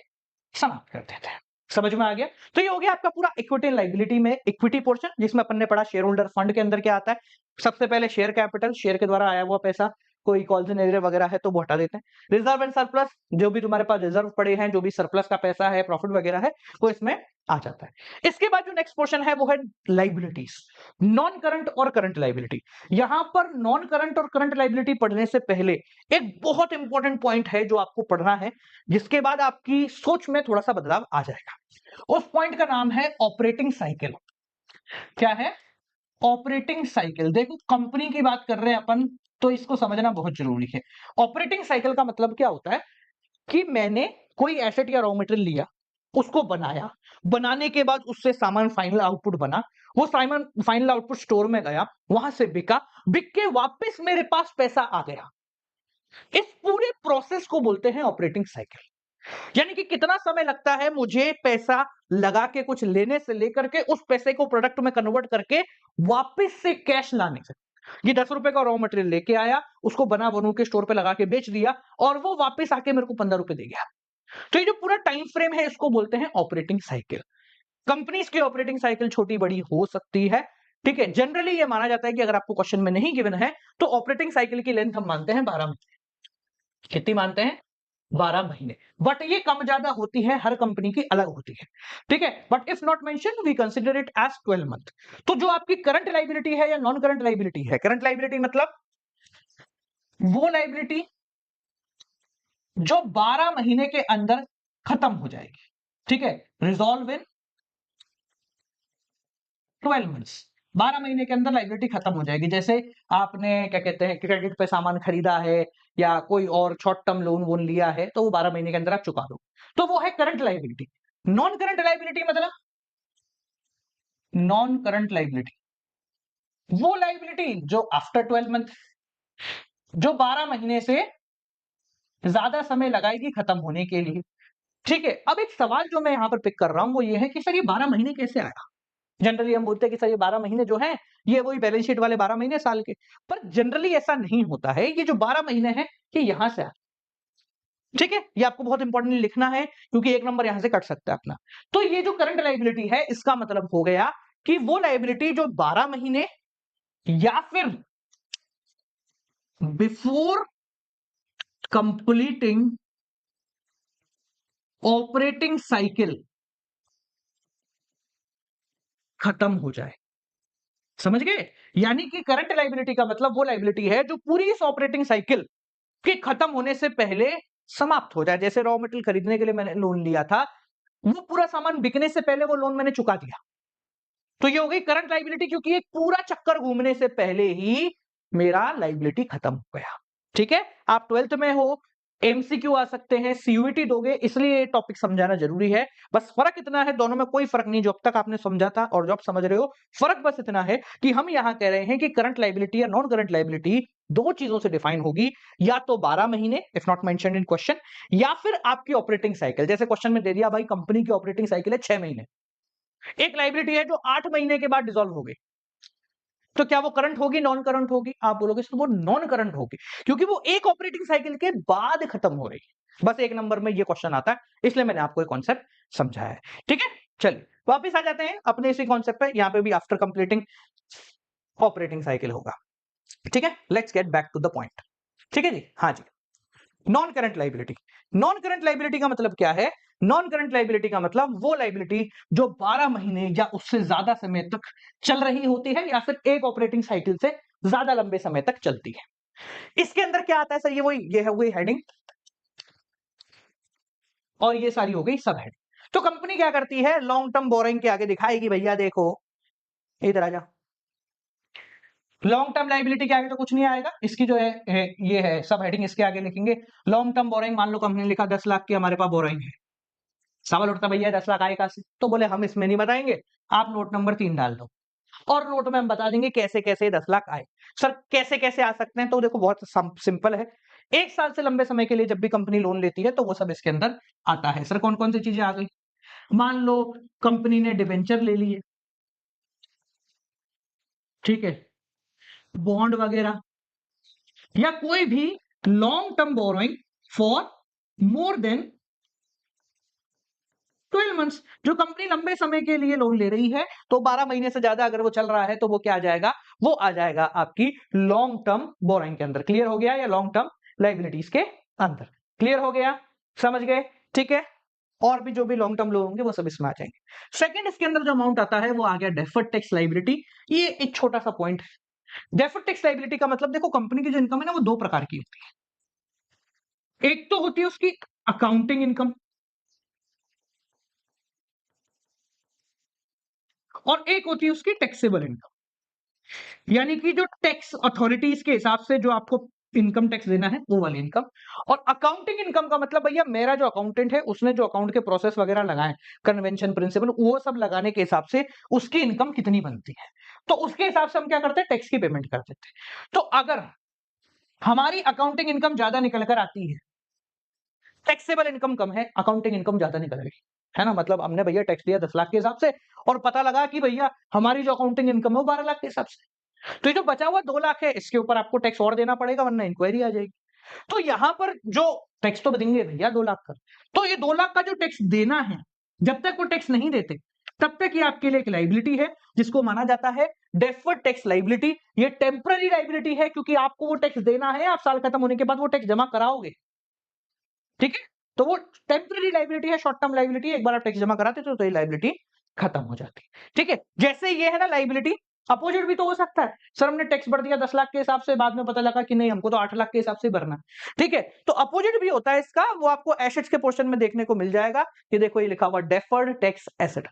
समाप्त कर देते हैं। समझ में आ गया? तो ये हो गया आपका पूरा इक्विटी एंड लायबिलिटी में इक्विटी पोर्शन, जिसमें अपन ने पढ़ा शेयर होल्डर फंड के अंदर क्या आता है। सबसे पहले शेयर कैपिटल, शेयर के द्वारा आया हुआ पैसा कोई कॉल्सन एरियर वगैरह है तो वो हटा देते हैं। रिजर्व एंड सरप्लस, जो भी तुम्हारे पास रिजर्व पड़े हैं, जो भी सरप्लस का पैसा है, प्रॉफिट वगैरह है, वो इसमें आ जाता है। इसके बाद जो नेक्स्ट पोर्शन है वो है लाइबिलिटीज, नॉन करंट और करंट लाइबिलिटी। यहां पर नॉन करंट और करंट लाइबिलिटी पढ़ने से पहले एक बहुत इंपॉर्टेंट पॉइंट है जो आपको पढ़ना है, जिसके बाद आपकी सोच में थोड़ा सा बदलाव आ जाएगा। उस पॉइंट का नाम है ऑपरेटिंग साइकिल। क्या है? Operating cycle. देखो, कंपनी की बात कर रहे हैं अपन, तो इसको समझना बहुत जरूरी है। ऑपरेटिंग साइकिल का मतलब क्या होता है कि मैंने कोई एसेट या रॉ मटेरियल लिया, उसको बनाया, बनाने के बाद उससे सामान फाइनल आउटपुट बना, वो सामान फाइनल आउटपुट स्टोर में गया, वहां से बिका, बिक के वापस मेरे पास पैसा आ गया। इस पूरे प्रोसेस को बोलते हैं ऑपरेटिंग साइकिल। यानी कि कितना समय लगता है मुझे पैसा लगा के कुछ लेने से लेकर के उस पैसे को प्रोडक्ट में कन्वर्ट करके वापस से कैश लाने से। ये 10 रुपए का रॉ मटेरियल लेके आया, उसको बना बनू के स्टोर पे लगा के बेच दिया और वो वापस आके मेरे को 15 रुपए दे गया। तो ये जो पूरा टाइम फ्रेम है इसको बोलते हैं ऑपरेटिंग साइकिल। कंपनीज की ऑपरेटिंग साइकिल छोटी बड़ी हो सकती है, ठीक है। जनरली ये माना जाता है कि अगर आपको क्वेश्चन में नहीं गिवन है तो ऑपरेटिंग साइकिल की लेंथ हम मानते हैं 12 महीने। कितनी मानते हैं? 12 महीने। बट ये कम ज्यादा होती है, हर कंपनी की अलग होती है, ठीक है। But if not mention we consider it as 12 month. तो जो आपकी करंट लाइबिलिटी है या नॉन करंट लाइबिलिटी है, करंट लाइबिलिटी मतलब वो लाइबिलिटी जो 12 महीने के अंदर खत्म हो जाएगी, ठीक है। Resolve in 12 months. 12 महीने के अंदर लाइबिलिटी खत्म हो जाएगी। जैसे आपने क्या कहते हैं क्रेडिट पे सामान खरीदा है या कोई और शॉर्ट टर्म लोन वोन लिया है, तो वो 12 महीने के अंदर आप चुका दो, तो वो है current liability. Non current liability मतलब, नॉन करंट लाइबिलिटी वो लाइबिलिटी जो आफ्टर 12 मंथ, जो 12 महीने से ज्यादा समय लगाएगी खत्म होने के लिए, ठीक है। अब एक सवाल जो मैं यहां पर पिक कर रहा हूं वो ये है कि सर ये 12 महीने कैसे आया। जनरली हम बोलते हैं कि सर ये 12 महीने जो है ये वही बैलेंस शीट वाले 12 महीने साल के, पर जनरली ऐसा नहीं होता है। ये जो 12 महीने हैं ये यहां से आया, ठीक है। ये आपको बहुत इंपॉर्टेंटली लिखना है क्योंकि एक नंबर यहां से कट सकता है अपना। तो ये जो करंट लाइबिलिटी है इसका मतलब हो गया कि वो लाइबिलिटी जो 12 महीने या फिर बिफोर कंप्लीटिंग ऑपरेटिंग साइकिल खत्म हो जाए। समझ गए? यानी कि करंट लाइबिलिटी का मतलब वो लाइबिलिटी है जो पूरी इस ऑपरेटिंग साइकिल के खत्म होने से पहले समाप्त हो जाए। जैसे रॉ मटेरियल खरीदने के लिए मैंने लोन लिया था, वो पूरा सामान बिकने से पहले वो लोन मैंने चुका दिया, तो ये हो गई करंट लाइबिलिटी, क्योंकि एक पूरा चक्कर घूमने से पहले ही मेरा लाइबिलिटी खत्म हो गया, ठीक है। आप 12th में हो, एमसीक्यू आ सकते हैं, सीयूईटी दोगे, इसलिए ये टॉपिक समझाना जरूरी है। बस फर्क इतना है, दोनों में कोई फर्क नहीं जो अब तक आपने समझा था और जो आप समझ रहे हो। फर्क बस इतना है कि हम यहां कह रहे हैं कि करंट लाइबिलिटी या नॉन करंट लाइबिलिटी दो चीजों से डिफाइन होगी, या तो 12 महीने if not mentioned in question, या फिर आपकी ऑपरेटिंग साइकिल। जैसे क्वेश्चन में दे दिया भाई कंपनी की ऑपरेटिंग साइकिल है 6 महीने, एक लाइबिलिटी है जो 8 महीने के बाद डिसॉल्व हो गई, तो क्या वो करंट होगी नॉन करंट होगी? आप बोलोगे सर वो नॉन करंट होगी, क्योंकि वो एक ऑपरेटिंग साइकिल के बाद खत्म हो रही है। बस एक नंबर में ये क्वेश्चन आता है, इसलिए मैंने आपको ये कॉन्सेप्ट समझाया है, ठीक है। चलिए वापस आ जाते हैं अपने इसी कॉन्सेप्ट पे। यहां पे भी आफ्टर कंप्लीटिंग ऑपरेटिंग साइकिल होगा, ठीक है। Let's get back to the point, ठीक है जी। हाँ जी, non current liability. Non current liability का मतलब क्या है? नॉन करंट लाइबिलिटी का मतलब वो लाइबिलिटी जो 12 महीने या उससे ज्यादा समय तक चल रही होती है, या फिर एक ऑपरेटिंग साइकिल से ज्यादा लंबे समय तक चलती है। इसके अंदर क्या आता है सर? ये है वही हेडिंग, और ये सारी हो गई सब हेडिंग। तो कंपनी क्या करती है, लॉन्ग टर्म बोरिंग के आगे दिखाएगी भैया देखो, इधर आ जा, लॉन्ग टर्म लाइबिलिटी के आगे तो कुछ नहीं आएगा। इसकी जो ये है सब हेडिंग, इसके आगे लिखेंगे लॉन्ग टर्म बोरिंग। मान लो कंपनी ने लिखा 10 लाख की हमारे पास बोरिंग है। सवाल उठता भैया 10 लाख आए कहां से? तो बोले हम इसमें नहीं बताएंगे, आप नोट नंबर 3 डाल दो, और नोट में हम बता देंगे कैसे कैसे 10 लाख आए। सर कैसे कैसे आ सकते हैं? तो देखो बहुत सिंपल है। एक साल से लंबे समय के लिए जब भी कंपनी लोन लेती है तो वो सब इसके अंदर आता है। सर कौन कौन सी चीजें आ गई? मान लो कंपनी ने डिबेंचर ले लिए, ठीक है, बॉन्ड वगैरह, या कोई भी long term borrowing for more than 12 months, जो कंपनी लंबे समय के लिए लोन ले रही है तो 12 महीने से ज्यादा अगर वो चल रहा है तो वो क्या आ जाएगा, वो आ जाएगा आपकी लॉन्ग टर्म बोरोइंग के अंदर। क्लियर हो गया, या लॉन्ग टर्म लायबिलिटीज के अंदर। क्लियर हो गया, समझ गए, ठीक है। और भी जो भी लॉन्ग टर्म लोन होंगे वो सब इसमें आ जाएंगे। सेकंड इसके अंदर जो अमाउंट आता है वो आ गया डेफर्ड टैक्स लायबिलिटी। ये एक छोटा सा पॉइंट है। डेफर्ड टैक्स लायबिलिटी का मतलब देखो, कंपनी की जो इनकम है ना वो दो प्रकार की होती है। एक तो होती है उसकी अकाउंटिंग इनकम, और एक होती है उसकी टैक्सेबल इनकम, यानी कि जो टैक्स अथॉरिटीज के हिसाब से जो आपको इनकम टैक्स देना है वो वाली इनकम। और अकाउंटिंग इनकम का मतलब भैया मेरा जो अकाउंटेंट है उसने जो अकाउंट के प्रोसेस वगैरह लगाए, कन्वेंशन प्रिंसिपल वो सब लगाने के हिसाब से उसकी इनकम कितनी बनती है, तो उसके हिसाब से हम क्या करते हैं, टैक्स की पेमेंट कर देते हैं। तो अगर हमारी अकाउंटिंग इनकम ज्यादा निकल कर आती है, टैक्सेबल इनकम कम है, अकाउंटिंग इनकम ज्यादा निकल रही है ना, मतलब हमने भैया टैक्स दिया 10 लाख के हिसाब से और पता लगा कि भैया हमारी जो अकाउंटिंग इनकम है वो 12 लाख के हिसाब से, तो ये जो बचा हुआ 2 लाख है इसके ऊपर आपको टैक्स और देना पड़ेगा वरना इंक्वायरी आ जाएगी। तो यहां पर जो टैक्स तो देंगे भैया 2 लाख का, तो ये 2 लाख का जो टैक्स देना है, जब तक वो टैक्स नहीं देते तब तक ये आपके लिए एक लाइबिलिटी है जिसको माना जाता है डेफर्ड टैक्स लाइबिलिटी। ये टेम्पररी लाइबिलिटी है क्योंकि आपको वो टैक्स देना है, आप साल खत्म होने के बाद वो टैक्स जमा कराओगे, ठीक है। तो वो टेम्पररी लाइबिलिटी है, शॉर्ट टर्म लाइबिलिटी, एक बार आप टैक्स जमा कराते तो ये लाइबिलिटी खत्म हो जाती है, ठीक है। जैसे ये है ना लाइबिलिटी, अपोजिट भी तो हो सकता है, सर हमने टैक्स भर दिया 10 लाख के हिसाब से, बाद में पता लगा कि नहीं हमको तो 8 लाख के हिसाब से भरना है, ठीक है। तो अपोजिट भी होता है इसका, वो आपको एसेट्स के पोर्शन में देखने को मिल जाएगा। ये देखो, ये लिखा हुआ डेफर्ड टैक्स एसेट,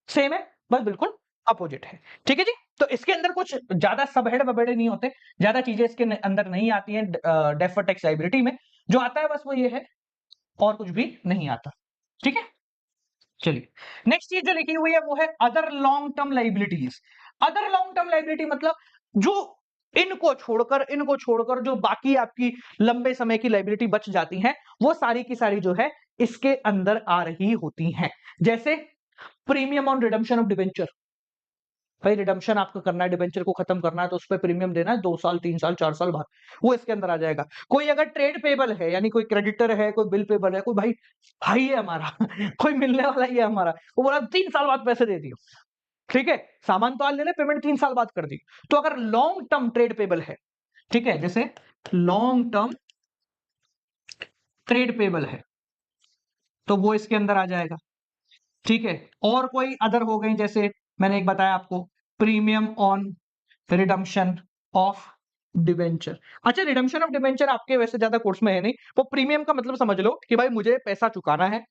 सेम है बस बिल्कुल अपोजिट है, ठीक है जी। तो इसके अंदर कुछ ज्यादा सबहेड वबेड़े नहीं होते, ज्यादा चीजें इसके अंदर नहीं आती हैं डेफर्ड टैक्स लायबिलिटी में। जो आता है बस वो ये है, और कुछ भी नहीं आता, ठीक है। चलिए, नेक्स्ट चीज जो लिखी हुई है वो है other long term liabilities. Other long term liability मतलब जो इनको छोड़कर जो बाकी आपकी लंबे समय की लाइबिलिटी बच जाती हैं, वो सारी की सारी जो है इसके अंदर आ रही होती हैं। जैसे premium on redemption of debenture, भाई रिडम्पशन आपको करना है, डिबेंचर को खत्म करना है तो उस पर प्रीमियम देना है 2 साल 3 साल 4 साल बाद, वो इसके अंदर आ जाएगा। कोई अगर ट्रेड पेबल है, यानी कोई क्रेडिटर है, कोई बिल पेबल है, कोई भाई भाई है हमारा कोई मिलने वाला ही है हमारा, वो बोला 3 साल बाद पैसे दे दियो, ठीक है। सामान तो आज ले ले, पेमेंट 3 साल बाद कर दी। तो अगर लॉन्ग टर्म ट्रेड पेबल है, ठीक है, जैसे लॉन्ग टर्म ट्रेड पेबल है तो वो इसके अंदर आ जाएगा, ठीक है। और कोई अदर हो गई, जैसे मैंने एक बताया आपको premium on redemption of debenture. अच्छा, रिडम्पशन ऑफ डिबेंचर आपके वैसे ज्यादा कोर्स में है नहीं, वो प्रीमियम का मतलब समझ लो कि भाई मुझे पैसा चुकाना है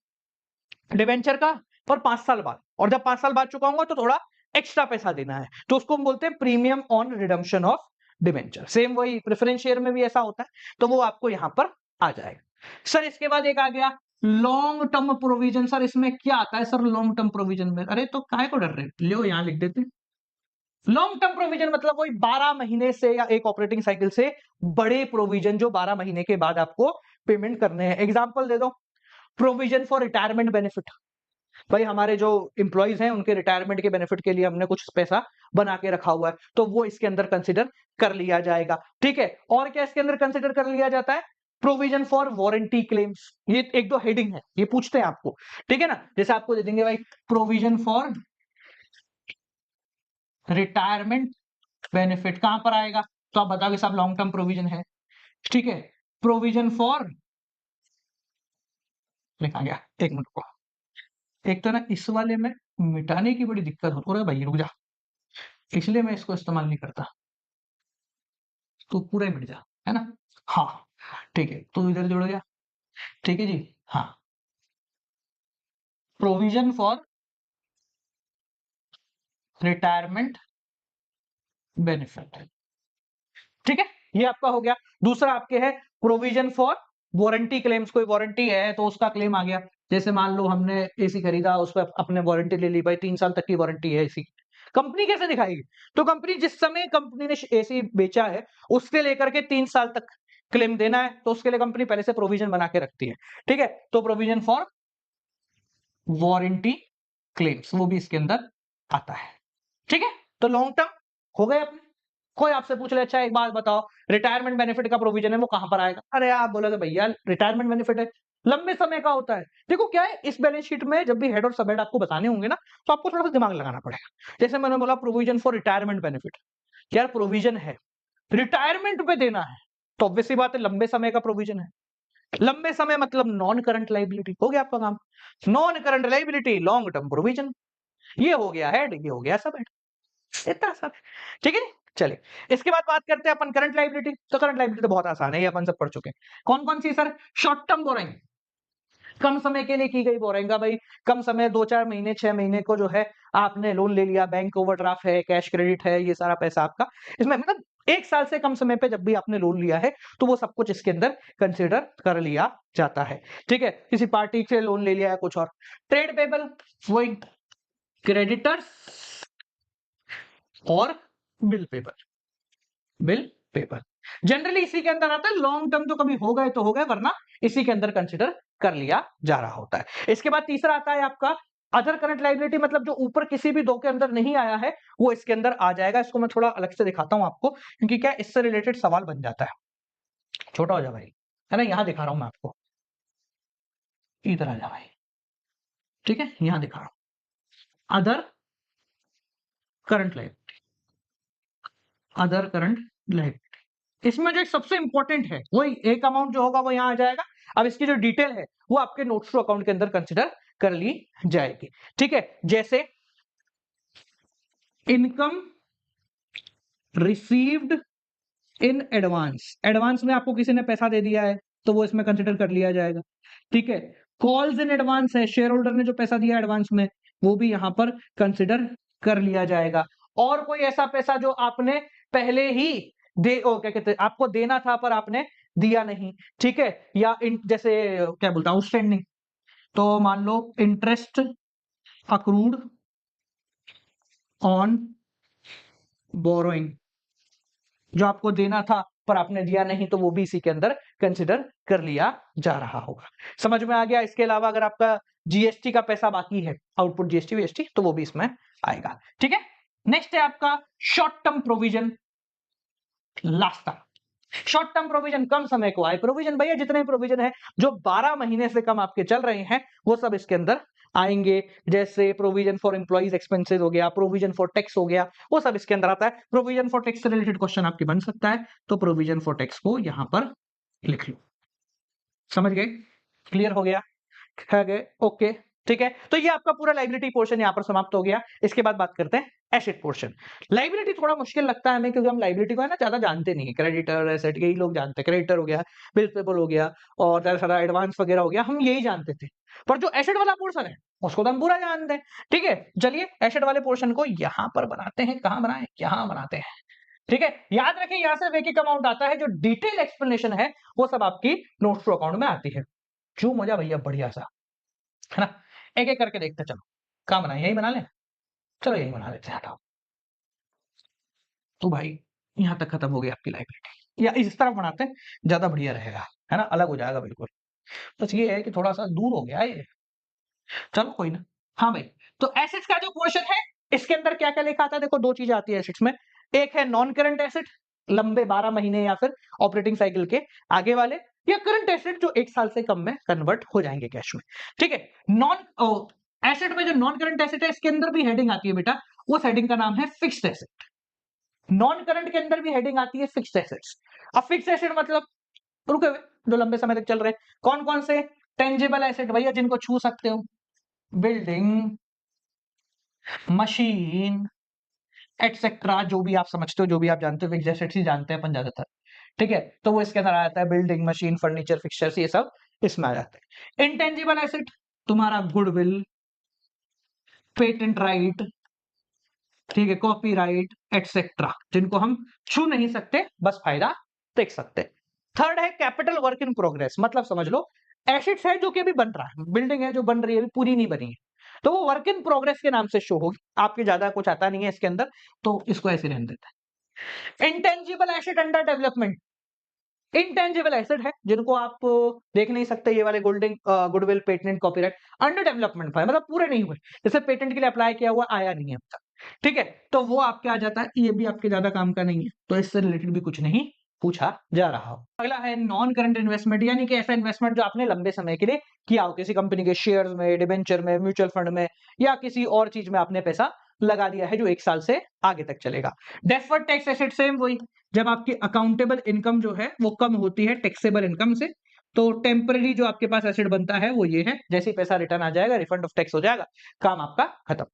डिबेंचर का पर 5 साल बाद, और जब 5 साल बाद चुकाऊंगा तो थोड़ा एक्स्ट्रा पैसा देना है, तो उसको हम बोलते हैं premium on redemption of debenture. Same वही प्रेफरेंस शेयर में भी ऐसा होता है, तो वो आपको यहां पर आ जाएगा। सर इसके बाद एक आ गया लॉन्ग टर्म प्रोविजन। सर इसमें क्या आता है सर लॉन्ग टर्म प्रोविजन में? अरे तो काहे को डर रहे, लो यहां लिख देते। लॉन्ग टर्म प्रोविजन मतलब वही 12 महीने से या एक ऑपरेटिंग साइकिल से बड़े प्रोविजन जो 12 महीने के बाद आपको पेमेंट करने हैं। एग्जांपल दे दो, प्रोविजन फॉर रिटायरमेंट बेनिफिट, भाई हमारे जो इंप्लॉइज हैं उनके रिटायरमेंट के बेनिफिट के लिए हमने कुछ पैसा बना के रखा हुआ है, तो वो इसके अंदर कंसिडर कर लिया जाएगा, ठीक है। और क्या इसके अंदर कंसिडर कर लिया जाता है? प्रोविजन फॉर वारंटी क्लेम्स, ये एक दो हेडिंग है, ये पूछते हैं आपको, ठीक है ना। जैसे आपको दे देंगे भाई प्रोविजन फॉर रिटायरमेंट बेनिफिट, कहां पर आएगा, तो आप बताओगे साहब लॉन्ग टर्म प्रोविजन है, ठीक है। प्रोविजन फॉर लिखा गया, एक मिनट को, एक तो ना इस वाले में मिटाने की बड़ी दिक्कत हो रहा है भाई, रुक जा, इसलिए मैं इसको इस्तेमाल नहीं करता, तो पूरा ही मिट जा, है ना। हाँ ठीक है, तो इधर जोड़ गया, ठीक है जी। हाँ, प्रोविजन फॉर रिटायरमेंट बेनिफिट, ठीक है, ये आपका हो गया। दूसरा आपके है प्रोविजन फॉर वारंटी क्लेम्स, कोई वारंटी है तो उसका क्लेम आ गया। जैसे मान लो हमने एसी खरीदा, उस पर अपने वारंटी ले ली, भाई 3 साल तक की वारंटी है एसी। कंपनी कैसे दिखाएगी? तो कंपनी जिस समय कंपनी ने एसी बेचा है उससे लेकर के 3 साल तक क्लेम देना है, तो उसके लिए कंपनी पहले से प्रोविजन बना के रखती है, ठीक है। तो प्रोविजन फॉर वारंटी क्लेम्स वो भी इसके अंदर आता है, ठीक है। तो लॉन्ग टर्म हो गए अपने। कोई आपसे पूछ ले, अच्छा एक बात बताओ रिटायरमेंट बेनिफिट का प्रोविजन है वो कहां पर आएगा? अरे आप बोलोगे भैया रिटायरमेंट बेनिफिट है लंबे समय का होता है। देखो क्या है, इस बैलेंस शीट में जब भी हेड और सब हेड आपको बताने होंगे ना, तो आपको थोड़ा सा दिमाग लगाना पड़ेगा। जैसे मैंने बोला प्रोविजन फॉर रिटायरमेंट बेनिफिट, यार प्रोविजन है, रिटायरमेंट पे देना है, तो ऑब्वियस सी बात है लंबे समय का प्रोविजन है। लंबे समय मतलब नॉन करंट लाइबिलिटी, हो गया आपका काम। Non current liability, long term provision, ये हो गया हेड, ये हो गया सब हेड, इतना सा। ठीक है, चलिए इसके बाद बात करते हैं अपन करंट लाइबिलिटी। तो करंट लाइबिलिटी तो बहुत आसान है, ये अपन सब पढ़ चुके हैं। कौन कौन सी सर? शॉर्ट टर्म बोरिंग, कम समय के लिए की गई बोरिंग। भाई कम समय 2-4 महीने 6 महीने को जो है आपने लोन ले लिया, बैंक ओवरड्राफ्ट है, कैश क्रेडिट है, ये सारा पैसा आपका इसमें मतलब 1 साल से कम समय पे जब भी आपने लोन लिया है तो वो सब कुछ इसके अंदर कंसीडर कर लिया जाता है। ठीक है, किसी पार्टी से लोन ले लिया है कुछ और। ट्रेड पेबल, वही क्रेडिटर्स और bill paper, bill paper generally इसी के अंदर आता है। लॉन्ग टर्म तो कभी हो गए तो हो गए, वरना इसी के अंदर कंसिडर कर लिया जा रहा होता है। इसके बाद तीसरा आता है आपका अदर करंट लाइबिलिटी, मतलब जो ऊपर किसी भी दो के अंदर नहीं आया है वो इसके अंदर आ जाएगा। इसको मैं थोड़ा अलग से दिखाता हूं आपको, क्योंकि क्या इससे रिलेटेड सवाल बन जाता है। छोटा हो जा भाई, है ना, यहां दिखा रहा हूं मैं आपको, इधर आ जा भाई। ठीक है, यहां दिखा रहा हूं other current liability, other current liability. इसमें जो सबसे इंपॉर्टेंट है वही एक अमाउंट जो होगा वो यहां आ जाएगा। अब इसकी जो डिटेल है वो आपके नोट्स टू अकाउंट के अंदर कंसिडर कर ली जाएगी। ठीक है, जैसे income received in advance, advance में आपको किसी ने पैसा दे दिया है तो वो इसमें कंसिडर कर लिया जाएगा। ठीक है, कॉल्स इन एडवांस है, शेयर होल्डर ने जो पैसा दिया एडवांस में वो भी यहां पर कंसिडर कर लिया जाएगा। और कोई ऐसा पैसा जो आपने पहले ही क्या कहते हैं आपको देना था पर आपने दिया नहीं, ठीक है, या जैसे क्या बोलता हूं आउटस्टैंडिंग, तो मान लो इंटरेस्ट अक्रूड ऑन बोरोइंग, जो आपको देना था पर आपने दिया नहीं, तो वो भी इसी के अंदर कंसिडर कर लिया जा रहा होगा। समझ में आ गया? इसके अलावा अगर आपका जीएसटी का पैसा बाकी है, आउटपुट जीएसटी वीएसटी, तो वो भी इसमें आएगा। ठीक है, नेक्स्ट है आपका शॉर्ट टर्म प्रोविजन, लास्ट तक। शॉर्ट टर्म प्रोविजन कम समय को आए प्रोविजन, भैया जितने प्रोविजन है जो 12 महीने से कम आपके चल रहे हैं वो सब इसके अंदर आएंगे। जैसे प्रोविजन फॉर एम्प्लॉइज एक्सपेंसेस हो गया, प्रोविजन फॉर टैक्स हो गया, वो सब इसके अंदर आता है। प्रोविजन फॉर टैक्स से रिलेटेड क्वेश्चन आपके बन सकता है, तो प्रोविजन फॉर टैक्स को यहां पर लिख लो। समझ गए? क्लियर हो गया? है गए? ओके, ठीक है। तो ये आपका पूरा लाइबिलिटी पोर्शन यहाँ पर समाप्त हो गया। इसके बाद बात करते हैं एसेट पोर्शन। लाइबिलिटी थोड़ा मुश्किल लगता है हमें, क्योंकि हम लाइबिलिटी को है ना ज्यादा जानते नहीं है। क्रेडिटर एसेट यही लोग जानते हैं, क्रेडिटर हो गया, बिल पेबल हो गया और ज्यादा सारा एडवांस वगैरह हो गया, हम यही जानते थे। पर जो एसेट वाला पोर्शन है उसको तो हम पूरा जानते हैं। ठीक है, चलिए एसेट वाले पोर्शन को यहाँ पर बनाते हैं। कहाँ बनाए? यहाँ बनाते हैं। ठीक है, याद रखें यहाँ से एक एक अमाउंट आता है, जो डिटेल एक्सप्लेनेशन है वो सब आपकी नोट्स टू अकाउंट में आती है। क्यों मजा भैया, बढ़िया सा, है ना। एक एक करके देखते चलो, कहाँ बनाए? यही बना ले, चलो यही बना लेते हैं, हटाओ। तो भाई यहां तक खत्म हो गई आपकी लाइबिलिटी, या इस तरफ बनाते हैं, ज्यादा बढ़िया रहेगा, है ना, अलग हो जाएगा बिल्कुल। बस ये है कि थोड़ा सा दूर हो गया ये, चलो कोई ना। हाँ भाई, तो एसेट्स का जो पोर्शन है इसके अंदर क्या क्या लिखा आता है? देखो दो चीजें आती है एसेट्स में, एक है नॉन करंट एसेट, लंबे 12 महीने या फिर ऑपरेटिंग साइकिल के आगे वाले, या करंट एसेट जो 1 साल से कम में कन्वर्ट हो जाएंगे कैश में। ठीक है, नॉन एसेट में जो नॉन करंट एसेट है इसके अंदर भी हेडिंग आती है बेटा, उस हेडिंग का नाम है फिक्स्ड एसेट। नॉन करंट के अंदर भी हेडिंग आती है फिक्स्ड एसेट्स। अब फिक्स्ड एसेट मतलब रुके हुए, जो लंबे समय तक चल रहे हैं। कौन कौन से? टेंजिबल एसेट भैया, जिनको छू सकते हो, बिल्डिंग, मशीन, एटसेट्रा, जो भी आप समझते हो, जो भी आप जानते हो, फिक्स्ड एसेट्स ही जानते हैं अपन ज्यादातर। ठीक है, तो वो इसके अंदर आ जाता है, बिल्डिंग, मशीन, फर्नीचर, फिक्सचर्स, ये सब इसमें आ जाते हैं। इंटेंजिबल एसेट तुम्हारा गुडविल, पेटेंट राइट, ठीक है, कॉपीराइट एटसेट्रा, जिनको हम छू नहीं सकते, बस फायदा देख सकते। थर्ड है कैपिटल वर्क इन प्रोग्रेस, मतलब समझ लो एसेट्स है जो कि अभी बन रहा है, बिल्डिंग है जो बन रही है, अभी पूरी नहीं बनी है, तो वो वर्क इन प्रोग्रेस के नाम से शो होगी। आपके ज्यादा कुछ आता नहीं है इसके अंदर, तो इसको ऐसे रहने देता है। Intangible asset under development, intangible asset है जिनको आप देख नहीं सकते, ये वाले Golding, goodwill, patent, copyright, under development है, मतलब पूरे नहीं हुए, जैसे पेटेंट के लिए अप्लाई किया हुआ आया नहीं है अब तक। ठीक है, तो वो आपके आ जाता है, ये भी आपके ज्यादा काम का नहीं है, तो इससे रिलेटेड भी कुछ नहीं पूछा जा रहा हो। अगला है नॉन करंट इन्वेस्टमेंट, यानी कि ऐसा इन्वेस्टमेंट जो आपने लंबे समय के लिए किया हो, किसी कंपनी के शेयर्स में, डिबेंचर में, म्यूचुअल फंड में या किसी और चीज में आपने पैसा लगा दिया है जो 1 साल से आगे तक चलेगा। डेफर्ड टैक्स एसेट सेम वही, जब आपकी अकाउंटेबल इनकम जो है वो कम होती है टैक्सेबल इनकम से, तो टेम्पररी जो आपके पास एसेट बनता है वो ये है, जैसे ही पैसा रिटर्न आ जाएगा रिफंड ऑफ टैक्स हो जाएगा, काम आपका खत्म।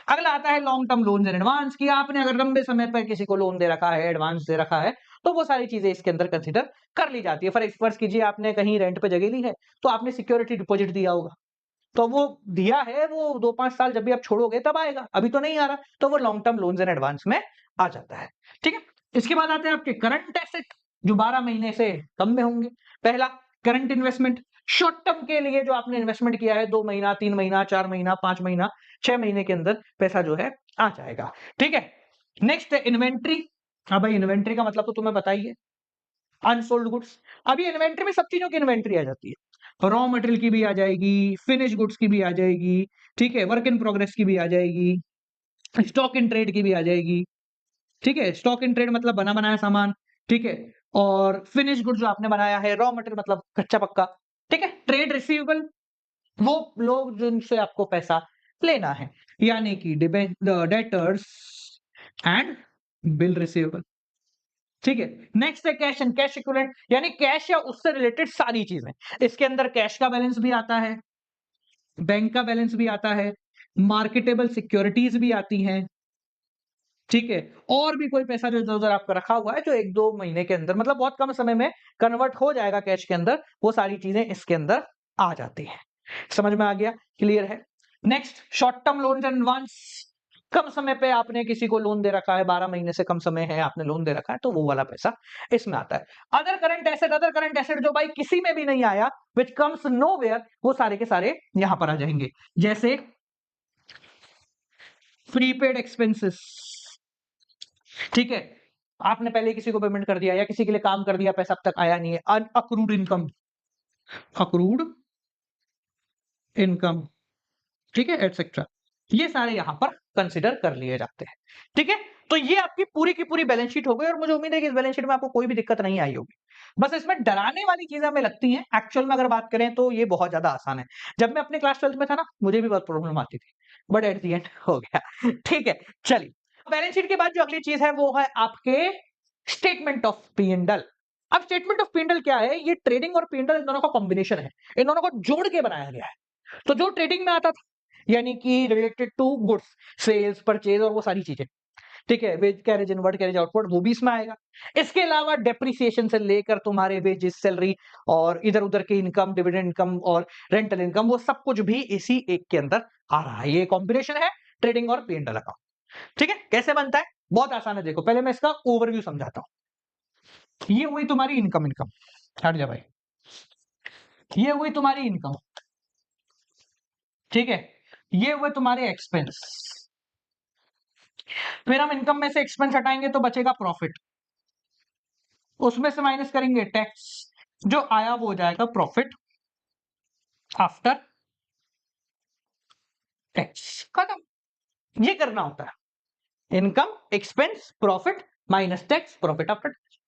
अगला आता है long term loans and advance, कि आपने अगर लंबे समय पर किसी को लोन दे रखा है, एडवांस दे रखा है, तो वो सारी चीजें इसके अंदर कंसीडर कर ली जाती है। फर्ज कीजिए आपने कहीं रेंट पे जगह ली है, तो आपने सिक्योरिटी डिपॉजिट दिया होगा, तो वो दिया है, वो 2-5 साल जब भी आप छोड़ोगे तब आएगा, अभी तो नहीं आ रहा, तो वो long term loans and advance में आ जाता है। ठीक है, इसके बाद आते हैं आपके करंट एसेट जो 12 महीने से कम में होंगे। पहला करंट इन्वेस्टमेंट, शॉर्ट टर्म के लिए जो आपने इन्वेस्टमेंट किया है, 2 महीना, 3 महीना, 4 महीना, 5 महीना, 6 महीने के अंदर पैसा जो है आ जाएगा। ठीक है, नेक्स्ट है इन्वेंट्री। हाँ भाई, इन्वेंट्री का मतलब तो तुम्हें पता ही है, अनसोल्ड गुड्स। अभी इन्वेंट्री में सब चीजों की इन्वेंट्री आ जाती है, रॉ मटेरियल की भी आ जाएगी, फिनिश गुड्स की भी आ जाएगी, ठीक है, वर्क इन प्रोग्रेस की भी आ जाएगी, स्टॉक इन ट्रेड की भी आ जाएगी। ठीक है, स्टॉक इन ट्रेड मतलब बना बनाया सामान, ठीक है, और फिनिश गुड जो आपने बनाया है, रॉ मटेरियल मतलब कच्चा पक्का। ठीक है, ट्रेड रिसीवेबल वो लोग जिनसे आपको पैसा लेना है, यानी कि डेटर्स एंड बिल रिसीवेबल। ठीक है, नेक्स्ट है कैश एंड कैश इक्विवेलेंट, यानी कैश या उससे रिलेटेड सारी चीजें। इसके अंदर कैश का बैलेंस भी आता है, बैंक का बैलेंस भी आता है, मार्केटेबल सिक्योरिटीज भी आती हैं। ठीक है, और भी कोई पैसा जो इधर-उधर आपका रखा हुआ है जो 1-2 महीने के अंदर, मतलब बहुत कम समय में कन्वर्ट हो जाएगा कैश के अंदर, वो सारी चीजें इसके अंदर आ जाती हैं। समझ में आ गया? क्लियर है? Next, short term loans and advance, कम समय पे आपने किसी को लोन दे रखा है, 12 महीने से कम समय है, आपने लोन दे रखा है, तो वो वाला पैसा इसमें आता है। अदर करंट एसेट जो भाई किसी में भी नहीं आया, व्हिच कम्स नोवेयर, वो सारे के सारे यहां पर आ जाएंगे, जैसे प्रीपेड एक्सपेंसेस। ठीक है, आपने पहले किसी को पेमेंट कर दिया या किसी के लिए काम कर दिया, पैसा अब तक आया नहीं है, अनअक्रूड इनकम, अक्रूड इनकम, ठीक है, एटसेट्रा, ये सारे यहां पर कंसिडर कर लिए जाते हैं। ठीक है, तो ये आपकी पूरी की पूरी बैलेंस शीट हो गई, और मुझे उम्मीद है कि इस बैलेंस शीट में आपको कोई भी दिक्कत नहीं आई होगी। बस इसमें डराने वाली चीजें हमें लगती हैं, एक्चुअल में अगर बात करें तो ये बहुत ज्यादा आसान है। जब मैं अपने क्लास 12th में था ना, मुझे भी बहुत प्रॉब्लम आती थी, बट एट द एंड हो गया। ठीक है, चलिए, बैलेंस शीट के बाद जो अगली चीज है वो है आपके statement of P and L. अब statement of P and L क्या है? ये ट्रेडिंग और पी एंड एल इन दोनों का कॉम्बिनेशन है, इन दोनों को जोड़ के बनाया गया है। तो जो ट्रेडिंग में आता था, यानी कि related to goods, sales, purchase और वो सारी चीजें, ठीक है, wage carriage inward carriage outward, वो भी इसमें आएगा। इसके अलावा डेप्रिसिएशन से लेकर तुम्हारे वेजेस, सैलरी और इधर उधर के इनकम, डिविडेंड इनकम और रेंटल इनकम, वो सब कुछ भी इसी एक के अंदर आ रहा है। ये कॉम्बिनेशन है ट्रेडिंग और पी एंड एल अकाउंट। ठीक है, कैसे बनता है? बहुत आसान है, देखो पहले मैं इसका ओवरव्यू समझाता हूं। ये हुई तुम्हारी इनकम, इनकम हट जा भाई, ये हुई तुम्हारी इनकम। ठीक है, ये हुए तुम्हारे एक्सपेंस, फिर हम इनकम में से एक्सपेंस हटाएंगे तो बचेगा प्रॉफिट, उसमें से माइनस करेंगे टैक्स, जो आया वो हो जाएगा प्रॉफिट आफ्टर टैक्स, खत्म। ये करना होता है, income, expense, profit minus tax, profit after tax.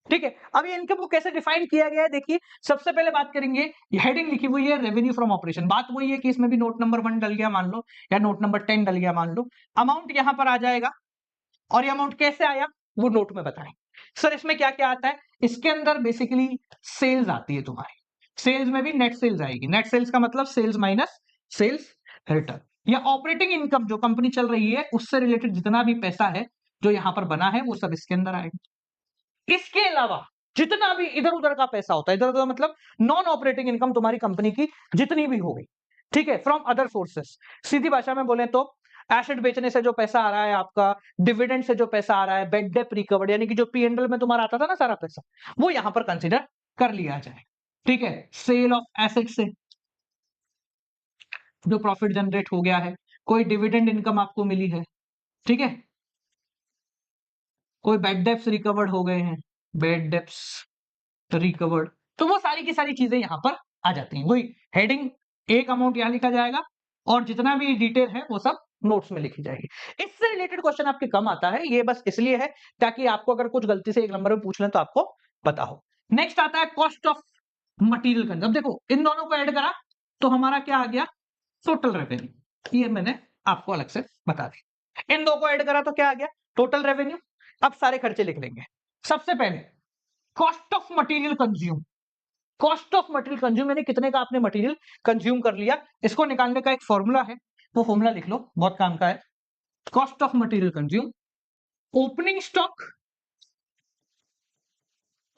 ठीक है, अब ये इनकम को कैसे डिफाइन किया गया है, देखिए सबसे पहले बात करेंगे, हेडिंग लिखी हुई है रेवेन्यू फ्रॉम ऑपरेशन। बात वही है कि इसमें भी नोट नंबर 1 डल गया मान लो, या नोट नंबर 10 डल गया मान लो, अमाउंट यहां पर आ जाएगा, और ये अमाउंट कैसे आया वो नोट में बताएं। सर इसमें क्या क्या आता है? इसके अंदर बेसिकली सेल्स आती है तुम्हारी, सेल्स में भी नेट सेल्स आएगी, नेट सेल्स का मतलब सेल्स माइनस सेल्स रिटर्न, या ऑपरेटिंग इनकम जो कंपनी चल रही है उससे रिलेटेड जितना भी पैसा है जो यहां पर बना है वो सब इसके अंदर आएगा। इसके अलावा जितना भी इधर उधर का पैसा होता है, इधर उधर मतलब नॉन ऑपरेटिंग इनकम तुम्हारी कंपनी की जितनी भी हो गई, ठीक है, फ्रॉम अदर सोर्सेस, सीधी भाषा में बोले तो एसेट बेचने से जो पैसा आ रहा है आपका, डिविडेंड से जो पैसा आ रहा है, बेड डेप रिकवर्ड, यानी कि जो पीएनएल में तुम्हारा आता था ना सारा पैसा, वो यहां पर कंसीडर कर लिया जाए। ठीक है, सेल ऑफ एसेट से जो प्रॉफिट जनरेट हो गया है, कोई डिविडेंड इनकम आपको मिली है, ठीक है, कोई बेड डेप्स रिकवर्ड हो गए हैं, बेड डेप्स रिकवर्ड, तो वो सारी की सारी चीजें यहां पर आ जाती हैं। वही हेडिंग, एक अमाउंट यहां लिखा जाएगा और जितना भी डिटेल है वो सब नोट्स में लिखी जाएगी। इससे रिलेटेड क्वेश्चन आपके कम आता है, ये बस इसलिए है ताकि आपको अगर कुछ गलती से एक नंबर में पूछ लें तो आपको पता हो। नेक्स्ट आता है कॉस्ट ऑफ मटेरियल कंज्यूम। देखो इन दोनों को ऐड करा तो हमारा क्या आ गया, टोटल रेवेन्यू। ये मैंने आपको अलग से बता दी। इन दो को ऐड करा तो क्या आ गया, टोटल रेवेन्यू। अब सारे खर्चे लिख लेंगे। सबसे पहले cost of material consume. Cost of material consume यानी कितने का आपने मटेरियल कंज्यूम कर लिया, इसको निकालने का एक फॉर्मूला है, वो फॉर्मूला लिख लो, बहुत काम का है। Cost of material consume opening stock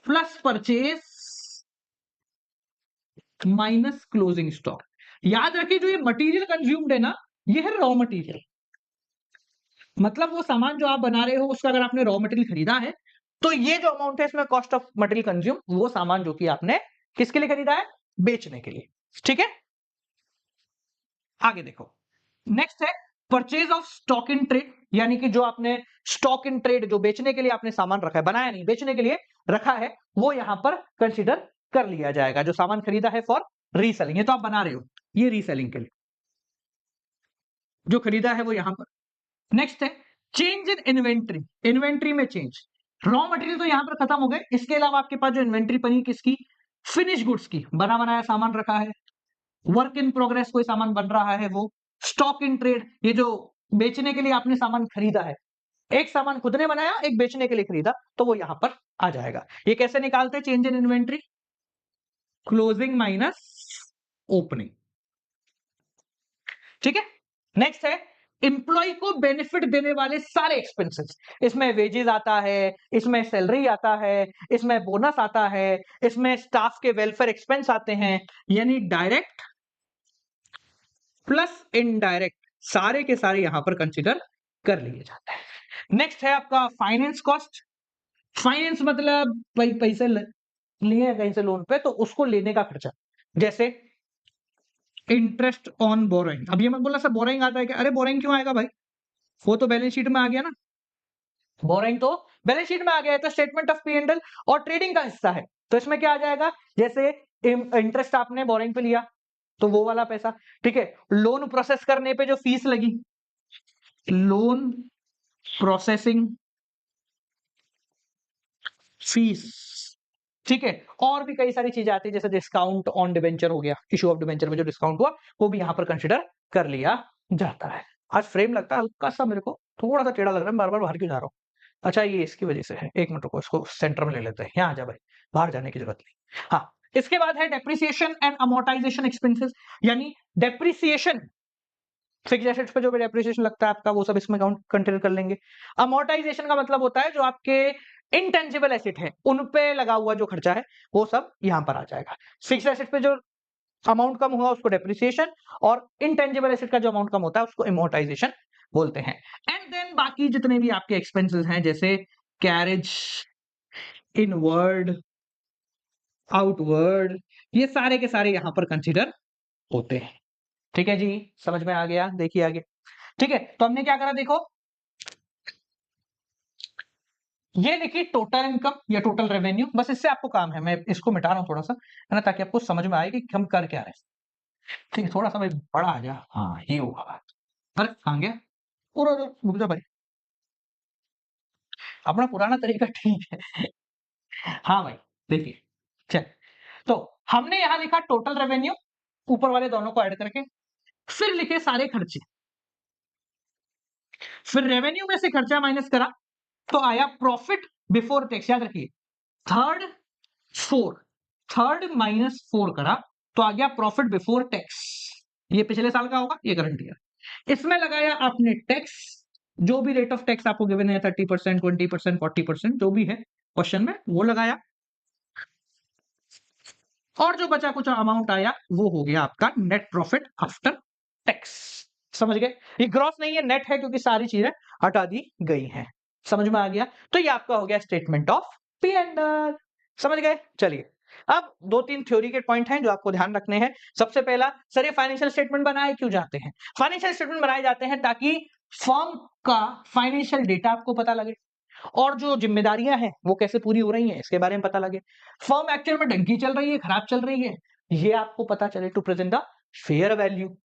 plus purchase minus closing stock. याद रखिए जो ये मटेरियल कंज्यूम्ड है ना, ये है रॉ मटेरियल। मतलब वो सामान जो आप बना रहे हो उसका अगर आपने रॉ मटेरियल खरीदा है तो ये जो अमाउंट है इसमें कॉस्ट ऑफ मटेरियल कंज्यूम, वो सामान जो कि आपने किसके लिए खरीदा है, बेचने के लिए। ठीक है, आगे देखो। नेक्स्ट है purchase of stock in trade, यानी कि जो आपने स्टॉक इन ट्रेड, जो बेचने के लिए आपने सामान रखा है, बनाया नहीं, बेचने के लिए रखा है, वो यहां पर कंसीडर कर लिया जाएगा। जो सामान खरीदा है फॉर रीसेलिंग, ये तो आप बना रहे हो, ये रीसेलिंग के लिए जो खरीदा है वो यहां पर। नेक्स्ट है चेंज इन इन्वेंट्री, इन्वेंट्री में चेंज। रॉ मटेरियल तो यहां पर खत्म हो गए, इसके अलावा आपके पास जो इन्वेंट्री बनी किसकी, फिनिश गुड्स की, बना बनाया सामान रखा है, वर्क इन प्रोग्रेस कोई सामान बन रहा है वो, स्टॉक इन ट्रेड, ये जो बेचने के लिए आपने सामान खरीदा है, एक सामान खुद ने बनाया, एक बेचने के लिए खरीदा, तो वो यहां पर आ जाएगा। ये कैसे निकालते हैं, change in inventory, closing minus opening. ठीक है, नेक्स्ट है एम्प्लॉय को बेनिफिट देने वाले सारे एक्सपेंसेस। इसमें वेजेस आता है, इसमें सैलरी आता है, इसमें बोनस आता है, इसमें स्टाफ के वेलफेयर एक्सपेंस आते हैं, यानी डायरेक्ट प्लस इनडायरेक्ट सारे के सारे यहां पर कंसीडर कर लिए जाते हैं। नेक्स्ट है आपका फाइनेंस कॉस्ट। फाइनेंस मतलब भाई पैसे लिए कहीं से लोन पे, तो उसको लेने का खर्चा, जैसे इंटरेस्ट ऑन बोरोइंग। अब ये मत बोला सर बोरोइंग आता है क्या, अरे बोरोइंग क्यों आएगा भाई, वो तो बैलेंस शीट में आ गया ना, बोरोइंग तो बैलेंस शीट में आ गया है, तो statement of P and L और ट्रेडिंग का हिस्सा है, तो इसमें क्या आ जाएगा, जैसे इंटरेस्ट आपने बोरोइंग पे लिया तो वो वाला पैसा। ठीक है, लोन प्रोसेस करने पे जो फीस लगी, लोन प्रोसेसिंग फीस। ठीक है, और भी कई सारी चीजें आती है, जैसे डिस्काउंट ऑन डिबेंचर हो गया, इशू ऑफ डिबेंचर में जो डिस्काउंट हुआ वो भी यहां पर कंसिडर कर लिया जाता है। आज फ्रेम लगता है हल्का सा, मेरे को थोड़ा सा टेढ़ा लग रहा है, बार बार बाहर क्यों जा रहा हूं, अच्छा ये इसकी वजह से है, एक मिनट रुको, इसको सेंटर में ले लेते हैं, यहाँ आ जा भाई, बाहर जाने की जरूरत नहीं। हाँ, इसके बाद है डेप्रिसिएशन एंड अमोर्टाइजेशन एक्सपेंसेस, यानी डेप्रिसिएशन, फिक्स्ड एसेट्स पे जो भी डेप्रिसिएशन लगता है आपका, वो सब इसमें काउंट कंसिडर कर लेंगे। अमोर्टाइजेशन का मतलब होता है जो आपके इंटेंजिबल एसेट है उन पे लगा हुआ जो खर्चा है वो सब यहां पर आ जाएगा। फिक्स्ड एसेट पे जो अमाउंट कम हुआ उसको डेप्रिसिएशन, और इंटेंजिबल एसेट का जो अमाउंट कम होता है उसको अमोर्टाइजेशन बोलते हैं। एंड देन बाकी जितने भी आपके एक्सपेंसेस हैं, जैसे कैरेज, इनवर्ड, आउटवर्ड, ये सारे के सारे यहां पर कंसिडर होते हैं। ठीक है जी, समझ में आ गया, देखिए आगे। ठीक है, तो हमने क्या करा, देखो ये लिखी टोटल इनकम या टोटल रेवेन्यू, बस इससे आपको काम है, मैं इसको मिटा रहा हूं थोड़ा सा, है ना, ताकि आपको समझ में आए कि हम कर क्या रहे हैं। ठीक है, थोड़ा सा भाई बड़ा आ जा, हाँ ये होगा बात। अरे कहां गया, और रुक जा भाई, अपना पुराना तरीका ठीक है। हाँ भाई देखिए, चल, तो हमने यहां लिखा टोटल रेवेन्यू, ऊपर वाले दोनों को ऐड करके, फिर लिखे सारे खर्चे, फिर रेवेन्यू में से खर्चा माइनस करा तो आया प्रॉफिट बिफोर टैक्स। याद रखिए, third four, third minus four करा तो आ गया प्रॉफिट बिफोर टैक्स। ये पिछले साल का होगा, ये करंट ईयर। इसमें लगाया आपने टैक्स, जो भी रेट ऑफ टैक्स आपको गिवन है, 30%, 20%, 40%, जो भी है क्वेश्चन में, वो लगाया, और जो बचा कुछ अमाउंट आया वो हो गया आपका नेट प्रॉफिट आफ्टर टैक्स। समझ गए, ये ग्रॉस नहीं है, नेट है, क्योंकि सारी चीजें हटा दी गई हैं। समझ में आ गया, तो ये आपका हो गया statement of P and L. समझ गए, चलिए अब दो तीन थ्योरी के पॉइंट हैं जो आपको ध्यान रखने हैं। सबसे पहला, सर ये फाइनेंशियल स्टेटमेंट बनाए क्यों जाते हैं, फाइनेंशियल स्टेटमेंट बनाए जाते हैं ताकि फर्म का फाइनेंशियल डेटा आपको पता लगे, और जो जिम्मेदारियां हैं वो कैसे पूरी हो रही हैं इसके बारे में पता लगे, फर्म एक्चुअल में ढंगी चल रही है, खराब चल रही है, ये आपको पता चले, to present the fair value.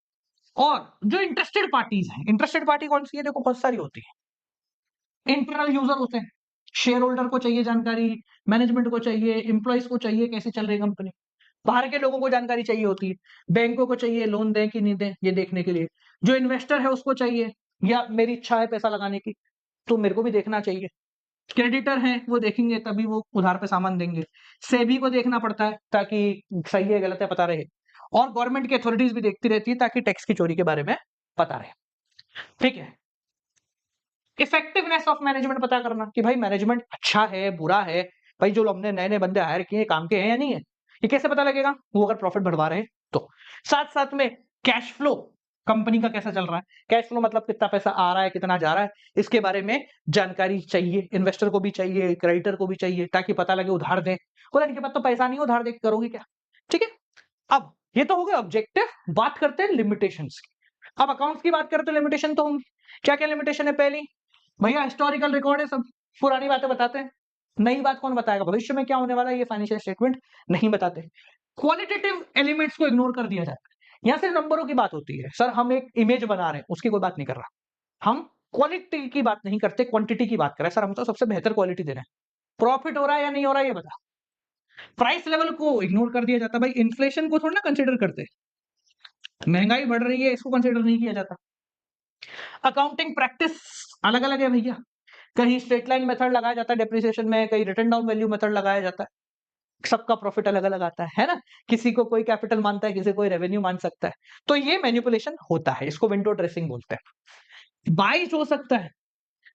और जो इंटरेस्टेड पार्टीज हैं, इंटरेस्टेड पार्टी कौन सी है? देखो बहुत सारी होती है। इंटरनल यूजर होते हैं, शेयर होल्डर को चाहिए जानकारी, मैनेजमेंट को चाहिए, एम्प्लॉइज को चाहिए कैसे चल रही है कंपनी। बाहर के लोगों को जानकारी चाहिए होती है, बैंकों को चाहिए लोन दें कि नहीं दें ये देखने के लिए। जो इन्वेस्टर है उसको चाहिए, या मेरी इच्छा है पैसा लगाने की तो मेरे को भी देखना चाहिए। क्रेडिटर हैं वो देखेंगे तभी वो उधार पे सामान देंगे। सेबी को देखना पड़ता है ताकि सही है गलत है पता रहे, और गवर्नमेंट की अथॉरिटीज भी देखती रहती है ताकि टैक्स की चोरी के बारे में पता रहे। ठीक है। इफेक्टिवनेस ऑफ मैनेजमेंट पता करना कि भाई मैनेजमेंट अच्छा है बुरा है, भाई जो हमने नए नए बंदे हायर किए काम के हैं या नहीं है, ये कैसे पता लगेगा? वो अगर प्रॉफिट बढ़वा रहे हैं तो। साथ साथ में कैश फ्लो कंपनी का कैसा चल रहा है, कैश फ्लो मतलब कितना पैसा आ रहा है कितना जा रहा है, इसके बारे में जानकारी चाहिए। इन्वेस्टर को भी चाहिए, क्रेडिटर को भी चाहिए, ताकि पता लगे उधार दें। बोला इनके पास तो पैसा नहीं है, उधार दे के करोगे क्या? ठीक है। अब ये तो हो गया ऑब्जेक्टिव। बात करते हैं लिमिटेशंस की। अब अकाउंट्स की बात करते हैं, लिमिटेशन तो होंगी। क्या क्या लिमिटेशन है? पहली, भैया हिस्टोरिकल रिकॉर्ड है, सब पुरानी बातें बताते हैं। नई बात कौन बताएगा? भविष्य में क्या होने वाला है ये फाइनेंशियल स्टेटमेंट नहीं बताते। क्वालिटेटिव एलिमेंट्स को इग्नोर कर दिया जाता है। यहां सिर्फ नंबरों की बात होती है। सर हम एक इमेज बना रहे हैं उसकी कोई बात नहीं कर रहा। हम क्वालिटी की बात नहीं करते, क्वांटिटी की बात कर रहे हैं। सर हम तो सबसे बेहतर क्वालिटी दे रहे हैं। प्रॉफिट हो रहा है या नहीं हो रहा है ये बता। प्राइस लेवल को इग्नोर कर दिया जाता है। भाई इन्फ्लेशन को थोड़ा ना कंसिडर करते, महंगाई बढ़ रही है इसको कंसिडर नहीं किया जाता। अकाउंटिंग प्रैक्टिस अलग अलग है भैया। कहीं स्ट्रेट लाइन मेथड लगाया जाता है डेप्रिसिएशन में, कहीं रिटर्न डाउन वैल्यू मेथड लगाया जाता है। सबका प्रॉफिट अलग अलग आता है ना। किसी को कोई कैपिटल मानता है, किसी को रेवेन्यू मान सकता है। तो ये मैनिपुलेशन होता है, इसको विंडो ड्रेसिंग बोलते हैं। बाइज हो सकता है,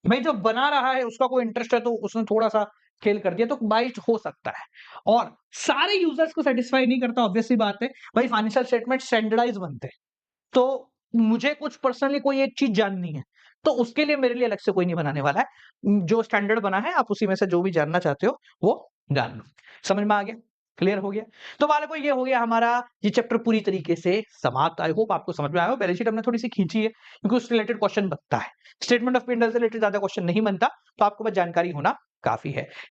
भाई जो बना रहा है उसका कोई इंटरेस्ट है तो उसने थोड़ा सा खेल कर दिया तो बाइज हो सकता है। और सारे यूजर्स को सेटिस्फाई नहीं करता, ऑब्वियस सी बात है। भाई फाइनेंशियल स्टेटमेंट स्टैंडर्डाइज बनते हैं, तो मुझे कुछ पर्सनली कोई एक चीज जाननी है तो उसके लिए मेरे लिए अलग से कोई नहीं बनाने वाला है। जो स्टैंडर्ड बना है आप उसी में से जो भी जानना चाहते हो वो जान लो। समझ में आ गया? क्लियर हो गया? तो वाले को ये हो गया हमारा ये चैप्टर पूरी तरीके से समाप्त। आई होप आपको समझ में आया हो। बैलेंस शीट हमने थोड़ी सी खींची है क्योंकि उससे रिलेटेड क्वेश्चन बनता है। स्टेटमेंट ऑफ P&L से रिलेटेड ज्यादा क्वेश्चन नहीं बनता, तो आपको बस जानकारी होना काफी है।